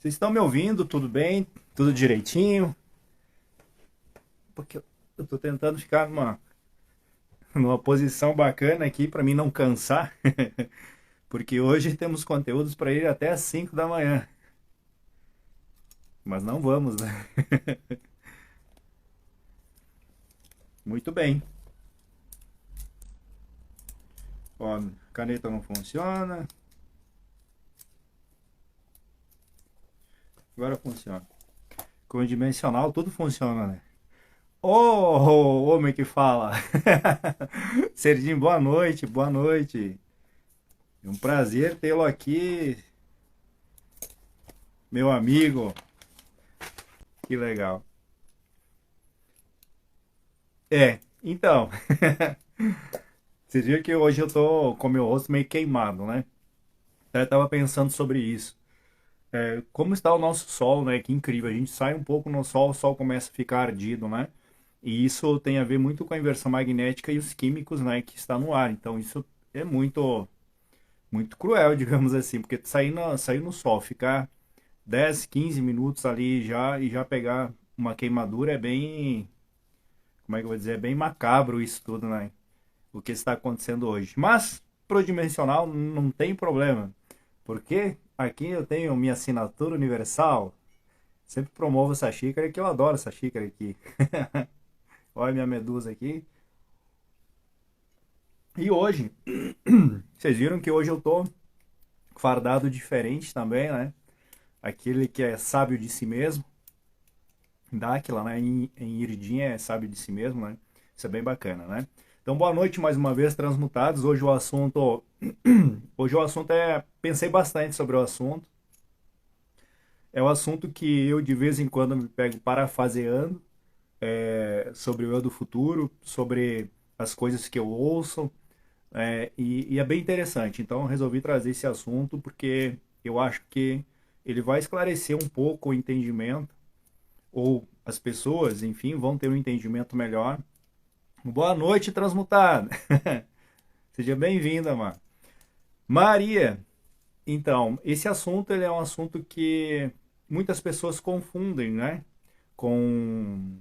Vocês estão me ouvindo? Tudo bem? Tudo direitinho? Porque eu tô tentando ficar numa posição bacana aqui para mim não cansar, porque hoje temos conteúdos para ir até às 5 da manhã, mas não vamos, né? Muito bem. Ó, caneta não funciona. Agora funciona. Com o dimensional tudo funciona, né? Ô, homem que fala! Serginho, boa noite, boa noite. É um prazer tê-lo aqui, meu amigo. Que legal. Então, você viu que hoje eu tô com meu rosto meio queimado, né? Eu tava pensando sobre isso. Como está o nosso sol, né? Que incrível. A gente sai um pouco no sol, o sol começa a ficar ardido, né? E isso tem a ver muito com a inversão magnética e os químicos, né? Que está no ar. Então isso é muito cruel, digamos assim, porque sair no sol, ficar 10, 15 minutos ali já e já pegar uma queimadura é bem, como é que eu vou dizer, é bem macabro isso tudo, né? O que está acontecendo hoje. Mas pro dimensional não tem problema, porque aqui eu tenho minha assinatura universal. Sempre promovo essa xícara que eu adoro essa xícara aqui. Olha minha medusa aqui. E hoje, vocês viram que hoje eu tô fardado diferente também, né? Aquele que é sábio de si mesmo. Dáquila, né? Em Iridinha é sábio de si mesmo, né? Isso é bem bacana, né? Então, boa noite mais uma vez, transmutados. Hoje o assunto é, pensei bastante sobre o assunto. É um assunto que eu de vez em quando me pego parafaseando, sobre o eu do futuro, sobre as coisas que eu ouço, e é bem interessante. Então, eu resolvi trazer esse assunto porque eu acho que ele vai esclarecer um pouco o entendimento, ou as pessoas, enfim, vão ter um entendimento melhor. Boa noite, transmutada. Seja bem-vinda, Mar. Maria. Então, esse assunto ele é um assunto que muitas pessoas confundem, né? Com,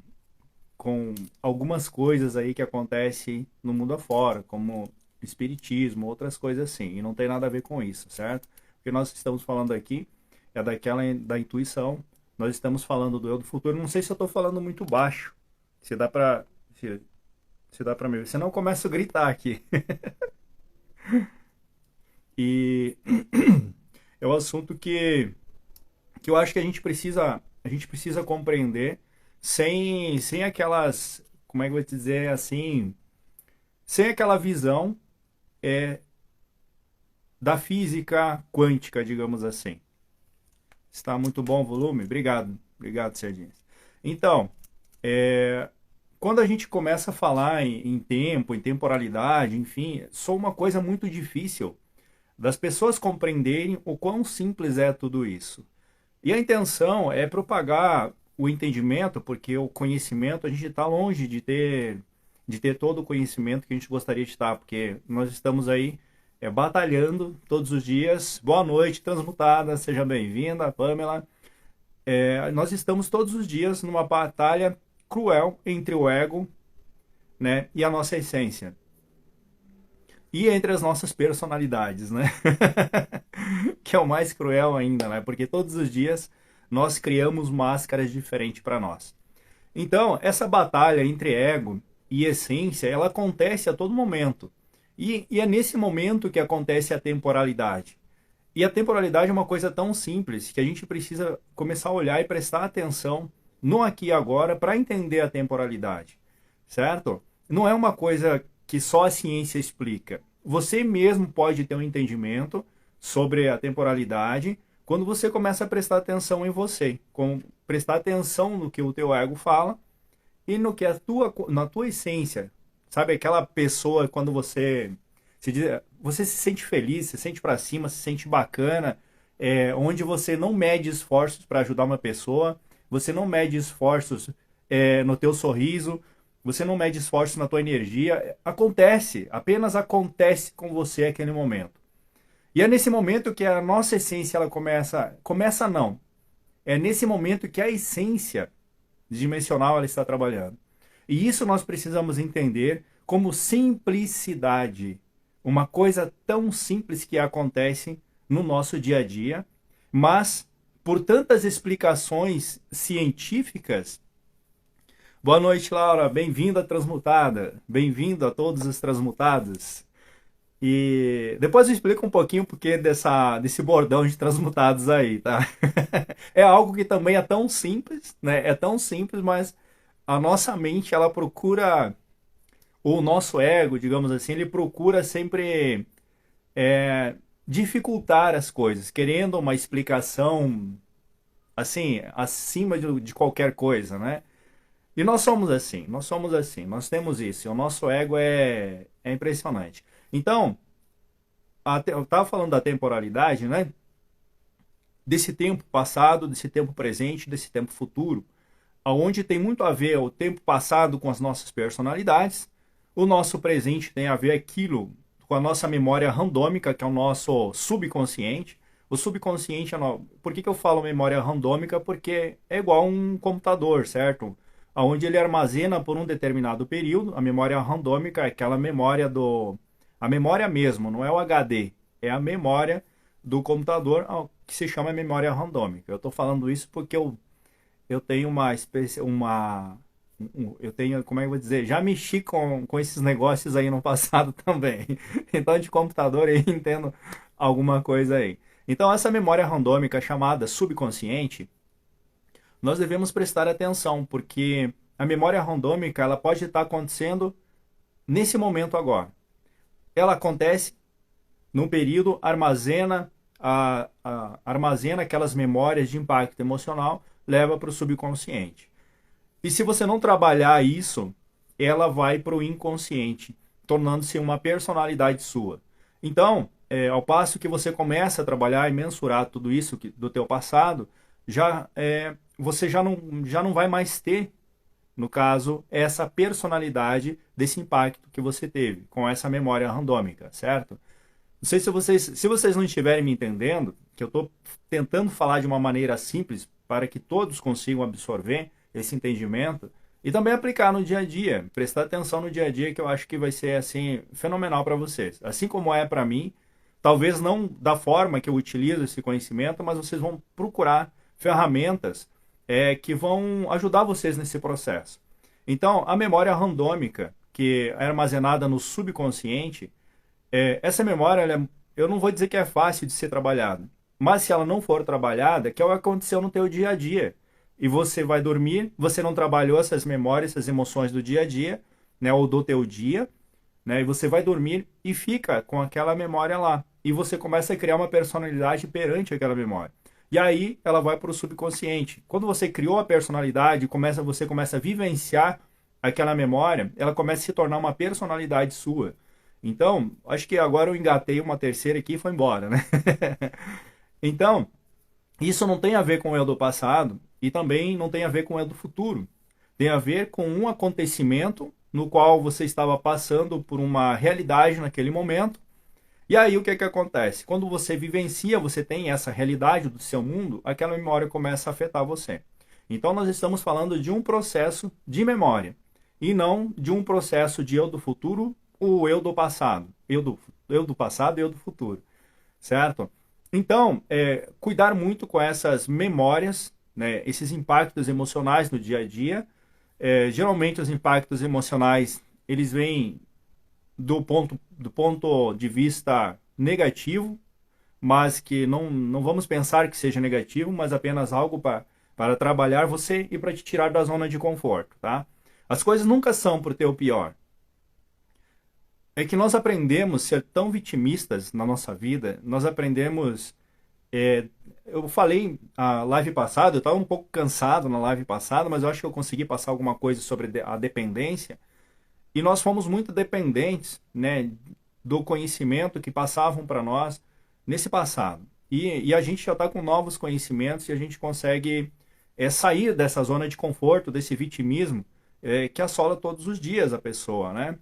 com algumas coisas aí que acontecem no mundo afora, como espiritismo, outras coisas assim. E não tem nada a ver com isso, certo? O que nós estamos falando aqui é da intuição. Nós estamos falando do eu do futuro. Não sei se eu estou falando muito baixo. Se dá para se dá para me ver. Senão eu começo a gritar aqui. E é um assunto que eu acho que a gente precisa compreender sem aquelas, como é que eu vou te dizer assim, sem aquela visão é, da física quântica, digamos assim. Está muito bom o volume? Obrigado, obrigado, Sardinha. Então, é, quando a gente começa a falar em tempo, em temporalidade, enfim, só uma coisa muito difícil das pessoas compreenderem o quão simples é tudo isso. E a intenção é propagar o entendimento, porque o conhecimento, a gente está longe de ter todo o conhecimento que a gente gostaria de estar, porque nós estamos aí batalhando todos os dias. Boa noite, transmutada, seja bem-vinda, Pamela. Nós estamos todos os dias numa batalha cruel entre o ego, né, e a nossa essência. E entre as nossas personalidades, né? Que é o mais cruel ainda, né? Porque todos os dias nós criamos máscaras diferentes para nós. Então, essa batalha entre ego e essência, ela acontece a todo momento. E é nesse momento que acontece a temporalidade. E a temporalidade é uma coisa tão simples que a gente precisa começar a olhar e prestar atenção no aqui e agora para entender a temporalidade, certo? Não é uma coisa que só a ciência explica. Você mesmo pode ter um entendimento sobre a temporalidade quando você começa a prestar atenção em você, prestar atenção no que o teu ego fala e no que na tua essência. Sabe aquela pessoa quando você se sente feliz, se sente para cima, se sente bacana, onde você não mede esforços para ajudar uma pessoa, você não mede esforços no teu sorriso, você não mede esforços na tua energia, acontece, apenas acontece com você aquele momento. E é nesse momento que a nossa essência ela começa não. É nesse momento que a essência dimensional ela está trabalhando. E isso nós precisamos entender como simplicidade. Uma coisa tão simples que acontece no nosso dia a dia, mas por tantas explicações científicas. Boa noite, Laura. Bem-vinda à Transmutada. Bem-vindo a todos os transmutados. E depois eu explico um pouquinho o porquê desse bordão de transmutados aí, tá? É algo que também é tão simples, né? É tão simples, mas a nossa mente, ela procura, ou o nosso ego, digamos assim, ele procura sempre dificultar as coisas, querendo uma explicação, assim, acima de qualquer coisa, né? E nós somos assim, nós temos isso, e o nosso ego é impressionante. Então, eu estava falando da temporalidade, né? Desse tempo passado, desse tempo presente, desse tempo futuro, aonde tem muito a ver o tempo passado com as nossas personalidades, o nosso presente tem a ver aquilo com a nossa memória randômica, que é o nosso subconsciente. O subconsciente, por que eu falo memória randômica? Porque é igual a um computador, certo? Onde ele armazena por um determinado período. A memória randômica é aquela memória a memória mesmo, não é o HD, é a memória do computador que se chama memória randômica. Eu estou falando isso porque eu tenho eu tenho, como é que eu vou dizer, já mexi com esses negócios aí no passado também. Então de computador eu entendo alguma coisa aí. Então essa memória randômica chamada subconsciente, nós devemos prestar atenção, porque a memória randômica ela pode estar acontecendo nesse momento agora. Ela acontece num período, armazena aquelas memórias de impacto emocional, leva para o subconsciente. E se você não trabalhar isso, ela vai para o inconsciente, tornando-se uma personalidade sua. Então, ao passo que você começa a trabalhar e mensurar tudo isso do teu passado, você já não vai mais ter, no caso, essa personalidade desse impacto que você teve, com essa memória randômica, certo? Não sei se vocês não estiverem me entendendo, que eu estou tentando falar de uma maneira simples para que todos consigam absorver esse entendimento e também aplicar no dia a dia, prestar atenção no dia a dia, que eu acho que vai ser assim fenomenal para vocês. Assim como é para mim, talvez não da forma que eu utilizo esse conhecimento, mas vocês vão procurar ferramentas que vão ajudar vocês nesse processo. Então, a memória randômica, que é armazenada no subconsciente, essa memória, eu não vou dizer que é fácil de ser trabalhada, mas se ela não for trabalhada, que é o que aconteceu no teu dia a dia. E você vai dormir, você não trabalhou essas memórias, essas emoções do dia a dia, né, ou do teu dia, né, e você vai dormir e fica com aquela memória lá. E você começa a criar uma personalidade perante aquela memória. E aí ela vai para o subconsciente. Quando você criou a personalidade, você começa a vivenciar aquela memória, ela começa a se tornar uma personalidade sua. Então, acho que agora eu engatei uma terceira aqui e foi embora, né? Então, isso não tem a ver com o eu do passado e também não tem a ver com o eu do futuro. Tem a ver com um acontecimento no qual você estava passando por uma realidade naquele momento. E aí o que acontece? Quando você vivencia, você tem essa realidade do seu mundo, aquela memória começa a afetar você. Então nós estamos falando de um processo de memória e não de um processo de eu do futuro ou eu do passado. Eu do passado e eu do futuro. Certo? Então, cuidar muito com essas memórias, né, esses impactos emocionais no dia a dia. Geralmente os impactos emocionais, eles vêm do ponto de vista negativo, mas que não vamos pensar que seja negativo, mas apenas algo para trabalhar você e para te tirar da zona de conforto, tá? As coisas nunca são para o teu pior. É que nós aprendemos a ser tão vitimistas na nossa vida, nós aprendemos... eu falei a live passada, eu estava um pouco cansado na live passada, mas eu acho que eu consegui passar alguma coisa sobre a dependência. E nós fomos muito dependentes, né, do conhecimento que passavam para nós nesse passado. E a gente já está com novos conhecimentos e a gente consegue sair dessa zona de conforto, desse vitimismo que assola todos os dias a pessoa, né?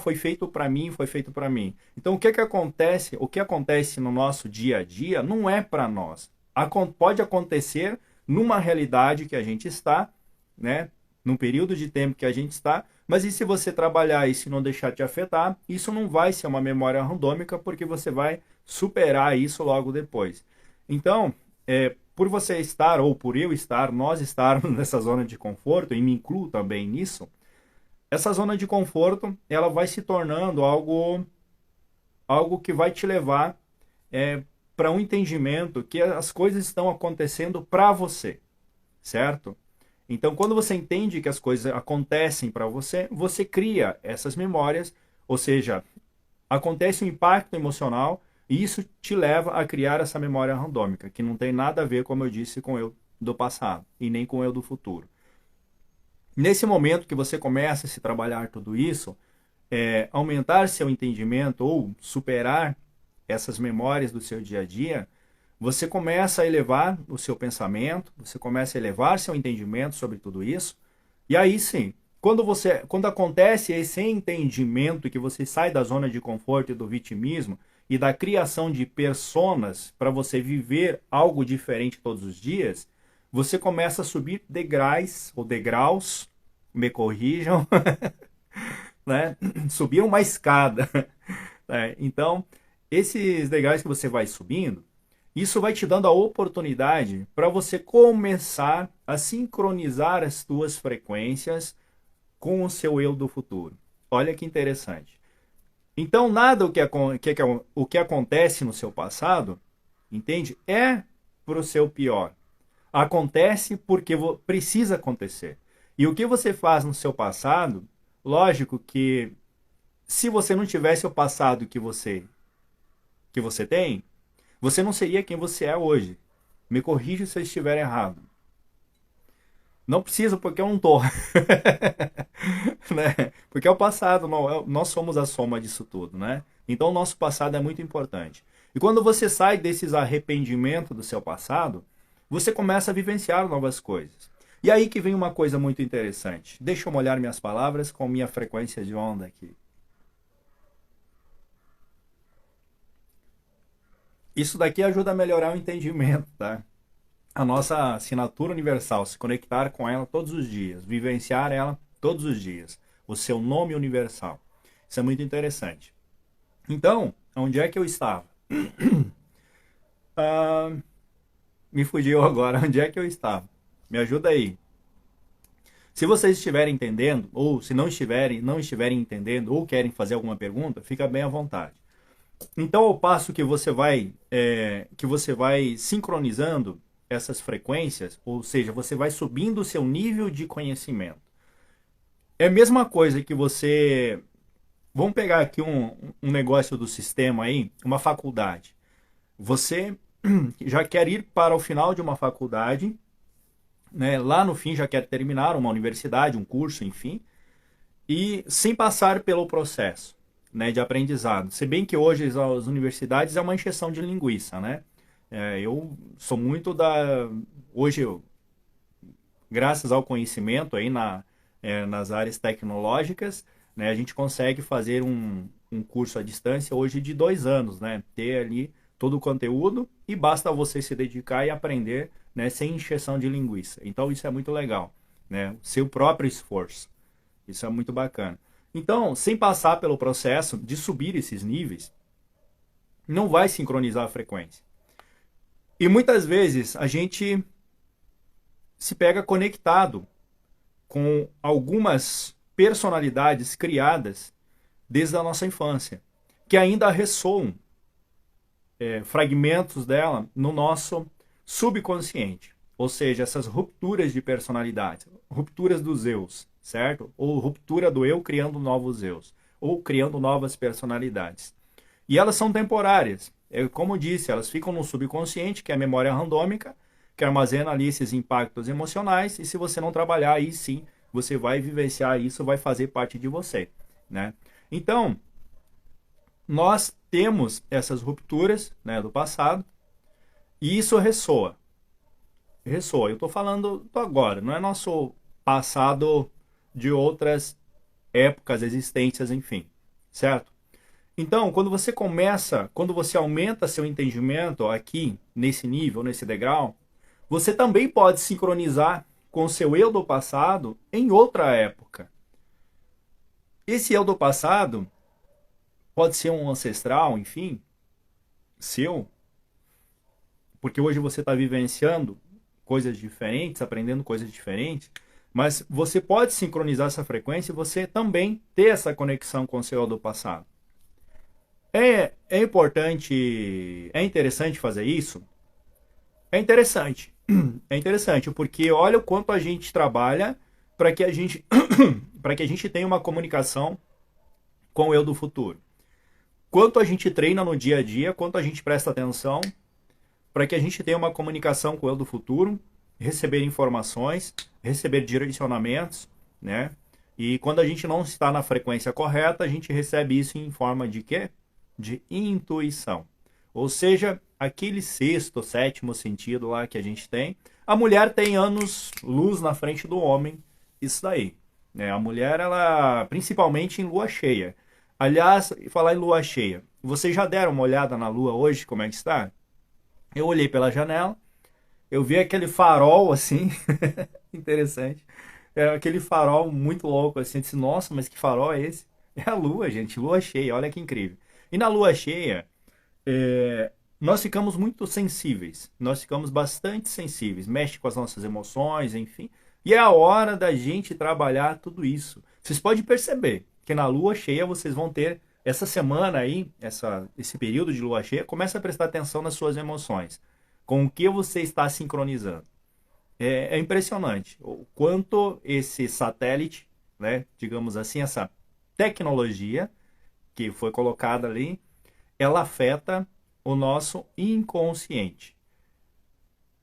Foi feito para mim, foi feito para mim. Então o que acontece? O que acontece no nosso dia a dia não é para nós. Pode acontecer numa realidade que a gente está, né? Num período de tempo que a gente está, mas e se você trabalhar e se não deixar te afetar, isso não vai ser uma memória randômica, porque você vai superar isso logo depois. Então, por você estar, ou por eu estar, nós estarmos nessa zona de conforto, e me incluo também nisso, essa zona de conforto, ela vai se tornando algo que vai te levar para um entendimento que as coisas estão acontecendo para você, certo? Então, quando você entende que as coisas acontecem para você, você cria essas memórias, ou seja, acontece um impacto emocional e isso te leva a criar essa memória randômica, que não tem nada a ver, como eu disse, com eu do passado e nem com eu do futuro. Nesse momento que você começa a se trabalhar tudo isso, aumentar seu entendimento ou superar essas memórias do seu dia a dia, você começa a elevar o seu pensamento, você começa a elevar seu entendimento sobre tudo isso, e aí sim, quando acontece esse entendimento que você sai da zona de conforto e do vitimismo e da criação de personas para você viver algo diferente todos os dias, você começa a subir degraus ou degraus, me corrijam, né? Subir uma escada. Então, esses degraus que você vai subindo, isso vai te dando a oportunidade para você começar a sincronizar as tuas frequências com o seu eu do futuro. Olha que interessante. Então, nada o que acontece no seu passado, entende? É para o seu pior. Acontece porque precisa acontecer. E o que você faz no seu passado, lógico que se você não tivesse o passado que você tem, você não seria quem você é hoje. Me corrija se eu estiver errado. Não precisa, porque eu não tô. Né? Porque é o passado, nós somos a soma disso tudo, né? Então o nosso passado é muito importante. E quando você sai desses arrependimentos do seu passado, você começa a vivenciar novas coisas. E aí que vem uma coisa muito interessante. Deixa eu molhar minhas palavras com minha frequência de onda aqui. Isso daqui ajuda a melhorar o entendimento, tá? A nossa assinatura universal, se conectar com ela todos os dias, vivenciar ela todos os dias, o seu nome universal. Isso é muito interessante. Então, onde é que eu estava? Me fugiu agora, onde é que eu estava? Me ajuda aí. Se vocês estiverem entendendo, ou se não estiverem entendendo, ou querem fazer alguma pergunta, fica bem à vontade. Então, ao passo que você vai sincronizando essas frequências, ou seja, você vai subindo o seu nível de conhecimento. É a mesma coisa que você... Vamos pegar aqui um negócio do sistema aí, uma faculdade. Você já quer ir para o final de uma faculdade, né? Lá no fim já quer terminar uma universidade, um curso, enfim, e sem passar pelo processo, né, de aprendizado. Se bem que hoje as universidades é uma encheção de linguiça, né? Eu sou muito hoje, graças ao conhecimento aí nas áreas tecnológicas, né, a gente consegue fazer um curso à distância hoje de 2 anos, né? Ter ali todo o conteúdo e basta você se dedicar e aprender, né, sem encheção de linguiça. Então isso é muito legal, né? Seu próprio esforço. Isso é muito bacana. Então, sem passar pelo processo de subir esses níveis, não vai sincronizar a frequência. E muitas vezes a gente se pega conectado com algumas personalidades criadas desde a nossa infância, que ainda ressoam fragmentos dela no nosso subconsciente. Ou seja, essas rupturas de personalidade, rupturas dos eus, certo? Ou ruptura do eu criando novos eus, ou criando novas personalidades. E elas são temporárias. Como eu disse, elas ficam no subconsciente, que é a memória randômica, que armazena ali esses impactos emocionais, e se você não trabalhar, aí sim, você vai vivenciar isso, vai fazer parte de você, né? Então, nós temos essas rupturas, né, do passado, e isso ressoa. Ressoa. Eu estou falando do agora, não é nosso passado de outras épocas, existências, enfim, certo? Então, quando você aumenta seu entendimento aqui, nesse nível, nesse degrau, você também pode sincronizar com o seu eu do passado em outra época. Esse eu do passado pode ser um ancestral, enfim, seu, porque hoje você está vivenciando coisas diferentes, aprendendo coisas diferentes, mas você pode sincronizar essa frequência e você também ter essa conexão com o seu eu do passado. É importante, é interessante fazer isso? É interessante. É interessante, porque olha o quanto a gente trabalha para que a gente para que a gente tenha uma comunicação com o eu do futuro. Quanto a gente treina no dia a dia, quanto a gente presta atenção para que a gente tenha uma comunicação com o eu do futuro, receber informações, receber direcionamentos, né? E quando a gente não está na frequência correta, a gente recebe isso em forma de quê? De intuição. Ou seja, aquele sexto, sétimo sentido lá que a gente tem. A mulher tem anos-luz na frente do homem, isso daí. Né? A mulher, ela, principalmente em lua cheia. Aliás, falar em lua cheia, vocês já deram uma olhada na lua hoje, como é que está? Eu olhei pela janela, eu vi aquele farol assim, interessante. É aquele farol muito louco assim, eu disse, nossa, mas que farol é esse? É a lua, gente, lua cheia, olha que incrível. E na lua cheia, nós ficamos muito sensíveis, nós ficamos bastante sensíveis, mexe com as nossas emoções, enfim. E é a hora da gente trabalhar tudo isso. Vocês podem perceber que na lua cheia vocês vão ter, essa semana aí, esse período de lua cheia, começa a prestar atenção nas suas emoções, com o que você está sincronizando. É impressionante o quanto esse satélite, né, digamos assim, essa tecnologia que foi colocada ali, ela afeta o nosso inconsciente.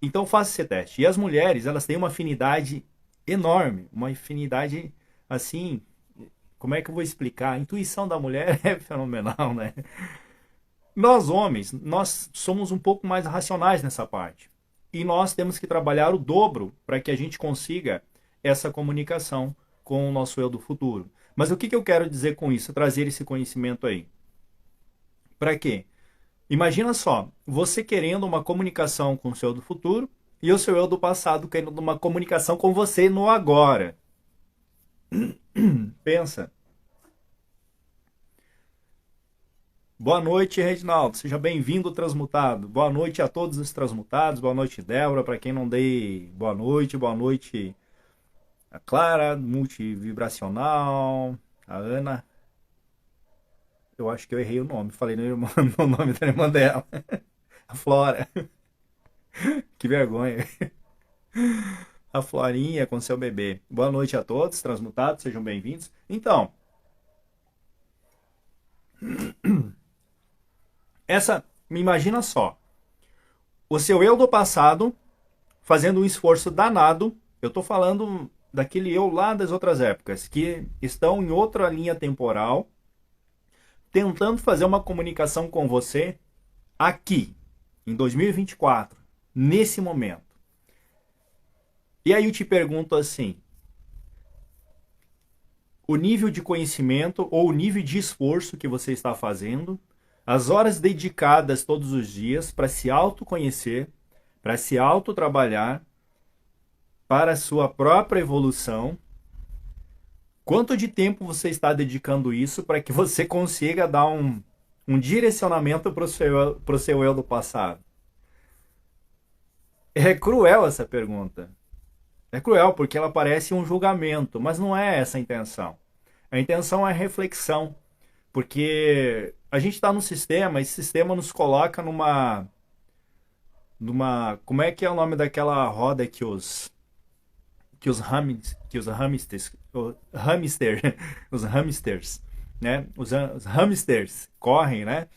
Então faça esse teste. E as mulheres, elas têm uma afinidade enorme, uma afinidade assim, como é que eu vou explicar? A intuição da mulher é fenomenal, né? Nós homens, nós somos um pouco mais racionais nessa parte. E nós temos que trabalhar o dobro para que a gente consiga essa comunicação com o nosso eu do futuro. Mas o que eu quero dizer com isso? Trazer esse conhecimento aí. Para quê? Imagina só, você querendo uma comunicação com o seu eu do futuro e o seu eu do passado querendo uma comunicação com você no agora. Pensa. Boa noite, Reginaldo. Seja bem-vindo, transmutado. Boa noite a todos os transmutados. Boa noite, Débora. Para quem não dei boa noite, a Clara, multivibracional, a Ana. Eu acho que eu errei o nome. Falei no nome da irmã dela. A Flora. Que vergonha. A Florinha com seu bebê. Boa noite a todos, transmutados. Sejam bem-vindos. Então, me imagina só. O seu eu do passado fazendo um esforço danado. Eu estou falando daquele eu lá das outras épocas, que estão em outra linha temporal, tentando fazer uma comunicação com você aqui, em 2024, nesse momento. E aí eu te pergunto assim, o nível de conhecimento ou o nível de esforço que você está fazendo, as horas dedicadas todos os dias para se autoconhecer, para se autotrabalhar, para a sua própria evolução, quanto de tempo você está dedicando isso para que você consiga dar um direcionamento para o seu eu do passado? É cruel essa pergunta. É cruel porque ela parece um julgamento, mas não é essa a intenção. A intenção é reflexão, porque a gente está num sistema, esse sistema nos coloca numa... Como é que é o nome daquela roda que os hamsters, né? Os hamsters correm, né?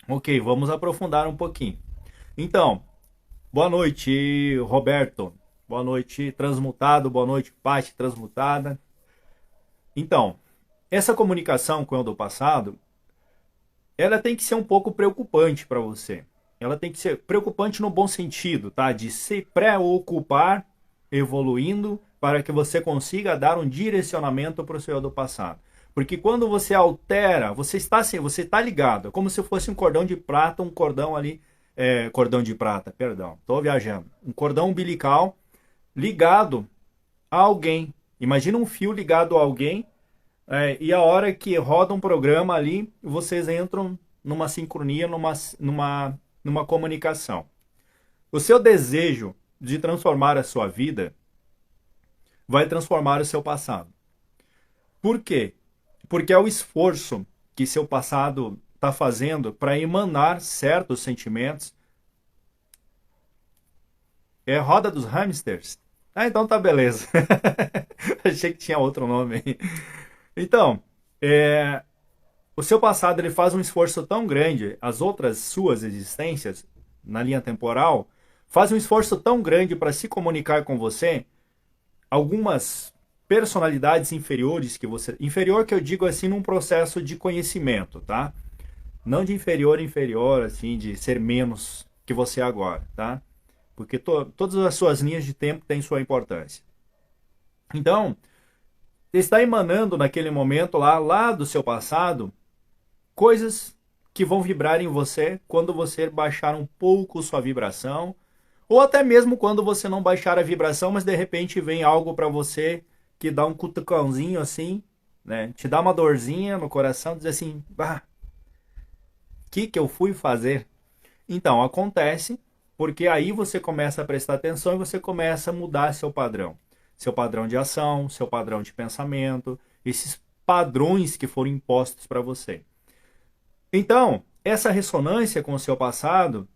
Ok, vamos aprofundar um pouquinho. Então, boa noite, Roberto. Boa noite, transmutado. Boa noite, Paty, transmutada. Então, essa comunicação com o eu do passado, ela tem que ser um pouco preocupante para você. Ela tem que ser preocupante no bom sentido, tá? De se preocupar, evoluindo, para que você consiga dar um direcionamento para o seu eu do passado. Porque quando você altera, você está ligado, é como se fosse um cordão de prata, um cordão ali cordão de prata, perdão, estou viajando. Um cordão umbilical ligado a alguém. Imagina um fio ligado a alguém, e a hora que roda um programa ali, vocês entram numa sincronia, numa comunicação. O seu desejo de transformar a sua vida vai transformar o seu passado. Por quê? Porque é o esforço que seu passado está fazendo para emanar certos sentimentos. É roda dos hamsters? Ah, então tá beleza. Achei que tinha outro nome aí. Então, o seu passado ele faz um esforço tão grande, as outras suas existências na linha temporal fazem um esforço tão grande para se comunicar com você, algumas personalidades inferiores que você... Inferior que eu digo assim num processo de conhecimento, tá? Não de inferior, assim, de ser menos que você agora, tá? Porque todas as suas linhas de tempo têm sua importância. Então, está emanando naquele momento lá do seu passado, coisas que vão vibrar em você quando você baixar um pouco sua vibração, ou até mesmo quando você não baixar a vibração, mas de repente vem algo para você que dá um cutucãozinho assim, né? Te dá uma dorzinha no coração, diz assim, que eu fui fazer? Então, acontece porque aí você começa a prestar atenção e você começa a mudar seu padrão. Seu padrão de ação, seu padrão de pensamento, esses padrões que foram impostos para você. Então, essa ressonância com o seu passado,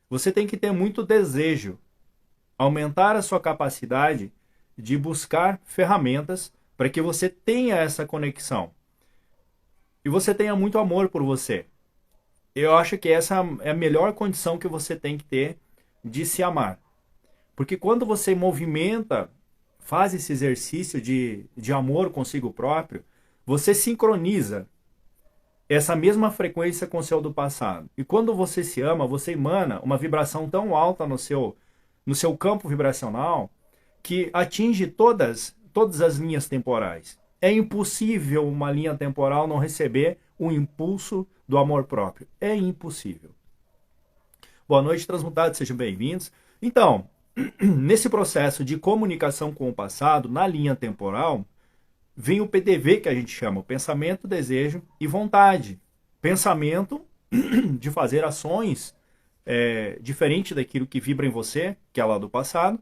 você tem que ter muito desejo, aumentar a sua capacidade de buscar ferramentas para que você tenha essa conexão. E você tenha muito amor por você. Eu acho que essa é a melhor condição que você tem que ter de se amar. Porque quando você movimenta, faz esse exercício de amor consigo próprio, você sincroniza essa mesma frequência com o seu do passado. E quando você se ama, você emana uma vibração tão alta no seu campo vibracional que atinge todas as linhas temporais. É impossível uma linha temporal não receber um impulso do amor próprio. É impossível. Boa noite, transmutados, sejam bem-vindos. Então, nesse processo de comunicação com o passado, na linha temporal, vem o PDV que a gente chama, o pensamento, desejo e vontade. Pensamento de fazer ações diferente daquilo que vibra em você, que é lá do passado,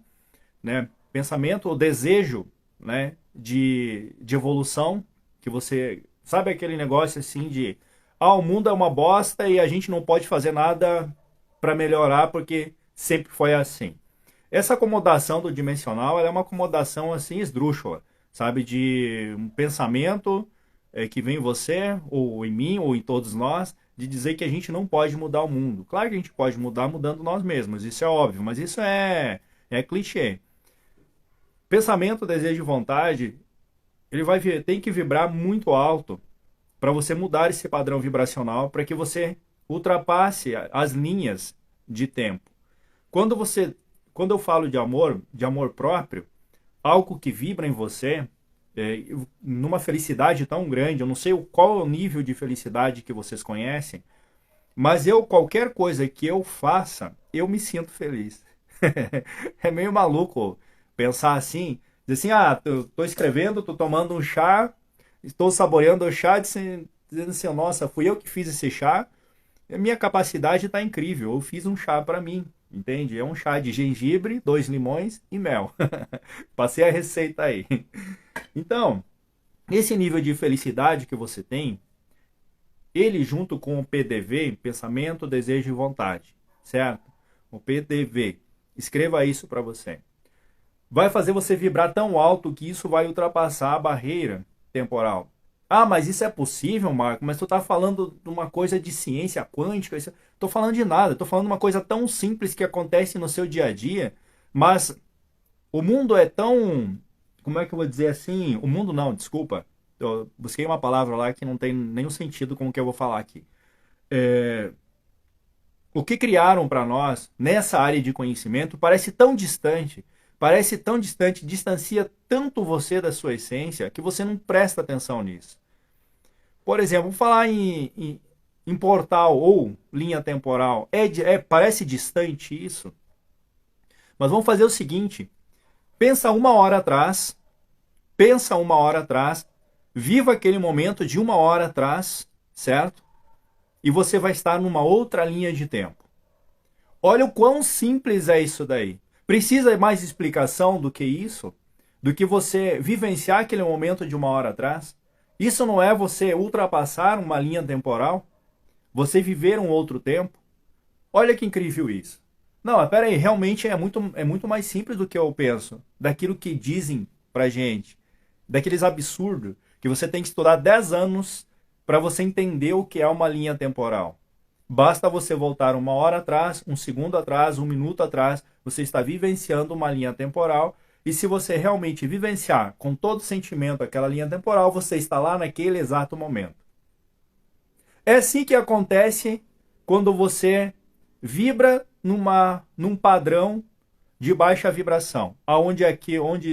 né? Pensamento ou desejo, né, de evolução, que você... Sabe aquele negócio assim de... o mundo é uma bosta e a gente não pode fazer nada para melhorar porque sempre foi assim. Essa acomodação do dimensional ela é uma acomodação assim esdrúxula, sabe? De um pensamento que vem em você, ou em mim, ou em todos nós, de dizer que a gente não pode mudar o mundo. Claro que a gente pode mudar mudando nós mesmos, isso é óbvio, mas isso é clichê. Pensamento, desejo e vontade, ele tem que vibrar muito alto para você mudar esse padrão vibracional, para que você ultrapasse as linhas de tempo. Quando eu falo de amor próprio, algo que vibra em você, numa felicidade tão grande, eu não sei qual é o nível de felicidade que vocês conhecem, mas qualquer coisa que eu faça, eu me sinto feliz. É meio maluco pensar assim, dizer assim, tô escrevendo, tô tomando um chá, estou saboreando o chá, dizendo assim, nossa, fui eu que fiz esse chá, a minha capacidade está incrível, eu fiz um chá para mim, entende? É um chá de gengibre, 2 limões e mel. Passei a receita aí. Então, esse nível de felicidade que você tem, ele junto com o PDV, pensamento, desejo e vontade, certo? O PDV, escreva isso para você. Vai fazer você vibrar tão alto que isso vai ultrapassar a barreira temporal. Mas isso é possível, Marco? Mas tu tá falando de uma coisa de ciência quântica. Tô falando de nada. Tô falando de uma coisa tão simples que acontece no seu dia a dia. Mas o mundo é tão... Como é que eu vou dizer assim? O mundo não, desculpa. Eu busquei uma palavra lá que não tem nenhum sentido com o que eu vou falar aqui. O que criaram para nós nessa área de conhecimento parece tão distante. Distancia tanto você da sua essência que você não presta atenção nisso. Por exemplo, vou falar em em portal ou linha temporal, parece distante isso? Mas vamos fazer o seguinte, pensa uma hora atrás, viva aquele momento de uma hora atrás, certo? E você vai estar numa outra linha de tempo. Olha o quão simples é isso daí. Precisa mais explicação do que isso? Do que você vivenciar aquele momento de uma hora atrás? Isso não é você ultrapassar uma linha temporal? Você viver um outro tempo? Olha que incrível isso. Não, espera aí, realmente é muito mais simples do que eu penso. Daquilo que dizem pra gente. Daqueles absurdos que você tem que estudar 10 anos para você entender o que é uma linha temporal. Basta você voltar uma hora atrás, um segundo atrás, um minuto atrás, você está vivenciando uma linha temporal. E se você realmente vivenciar com todo sentimento aquela linha temporal, você está lá naquele exato momento. É assim que acontece quando você vibra num padrão de baixa vibração, onde,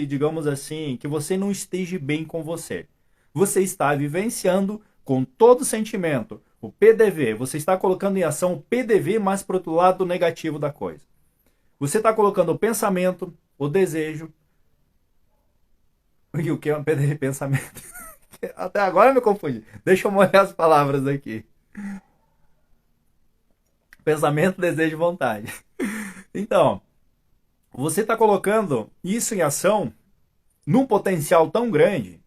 digamos assim, que você não esteja bem com você. Você está vivenciando com todo sentimento o PDV, você está colocando em ação o PDV, mas para o outro lado negativo da coisa. Você está colocando o pensamento, o desejo. E o que é um PDV pensamento? Até agora eu me confundi. Deixa eu molhar as palavras aqui. Pensamento, desejo e vontade. Então, você está colocando isso em ação num potencial tão grande,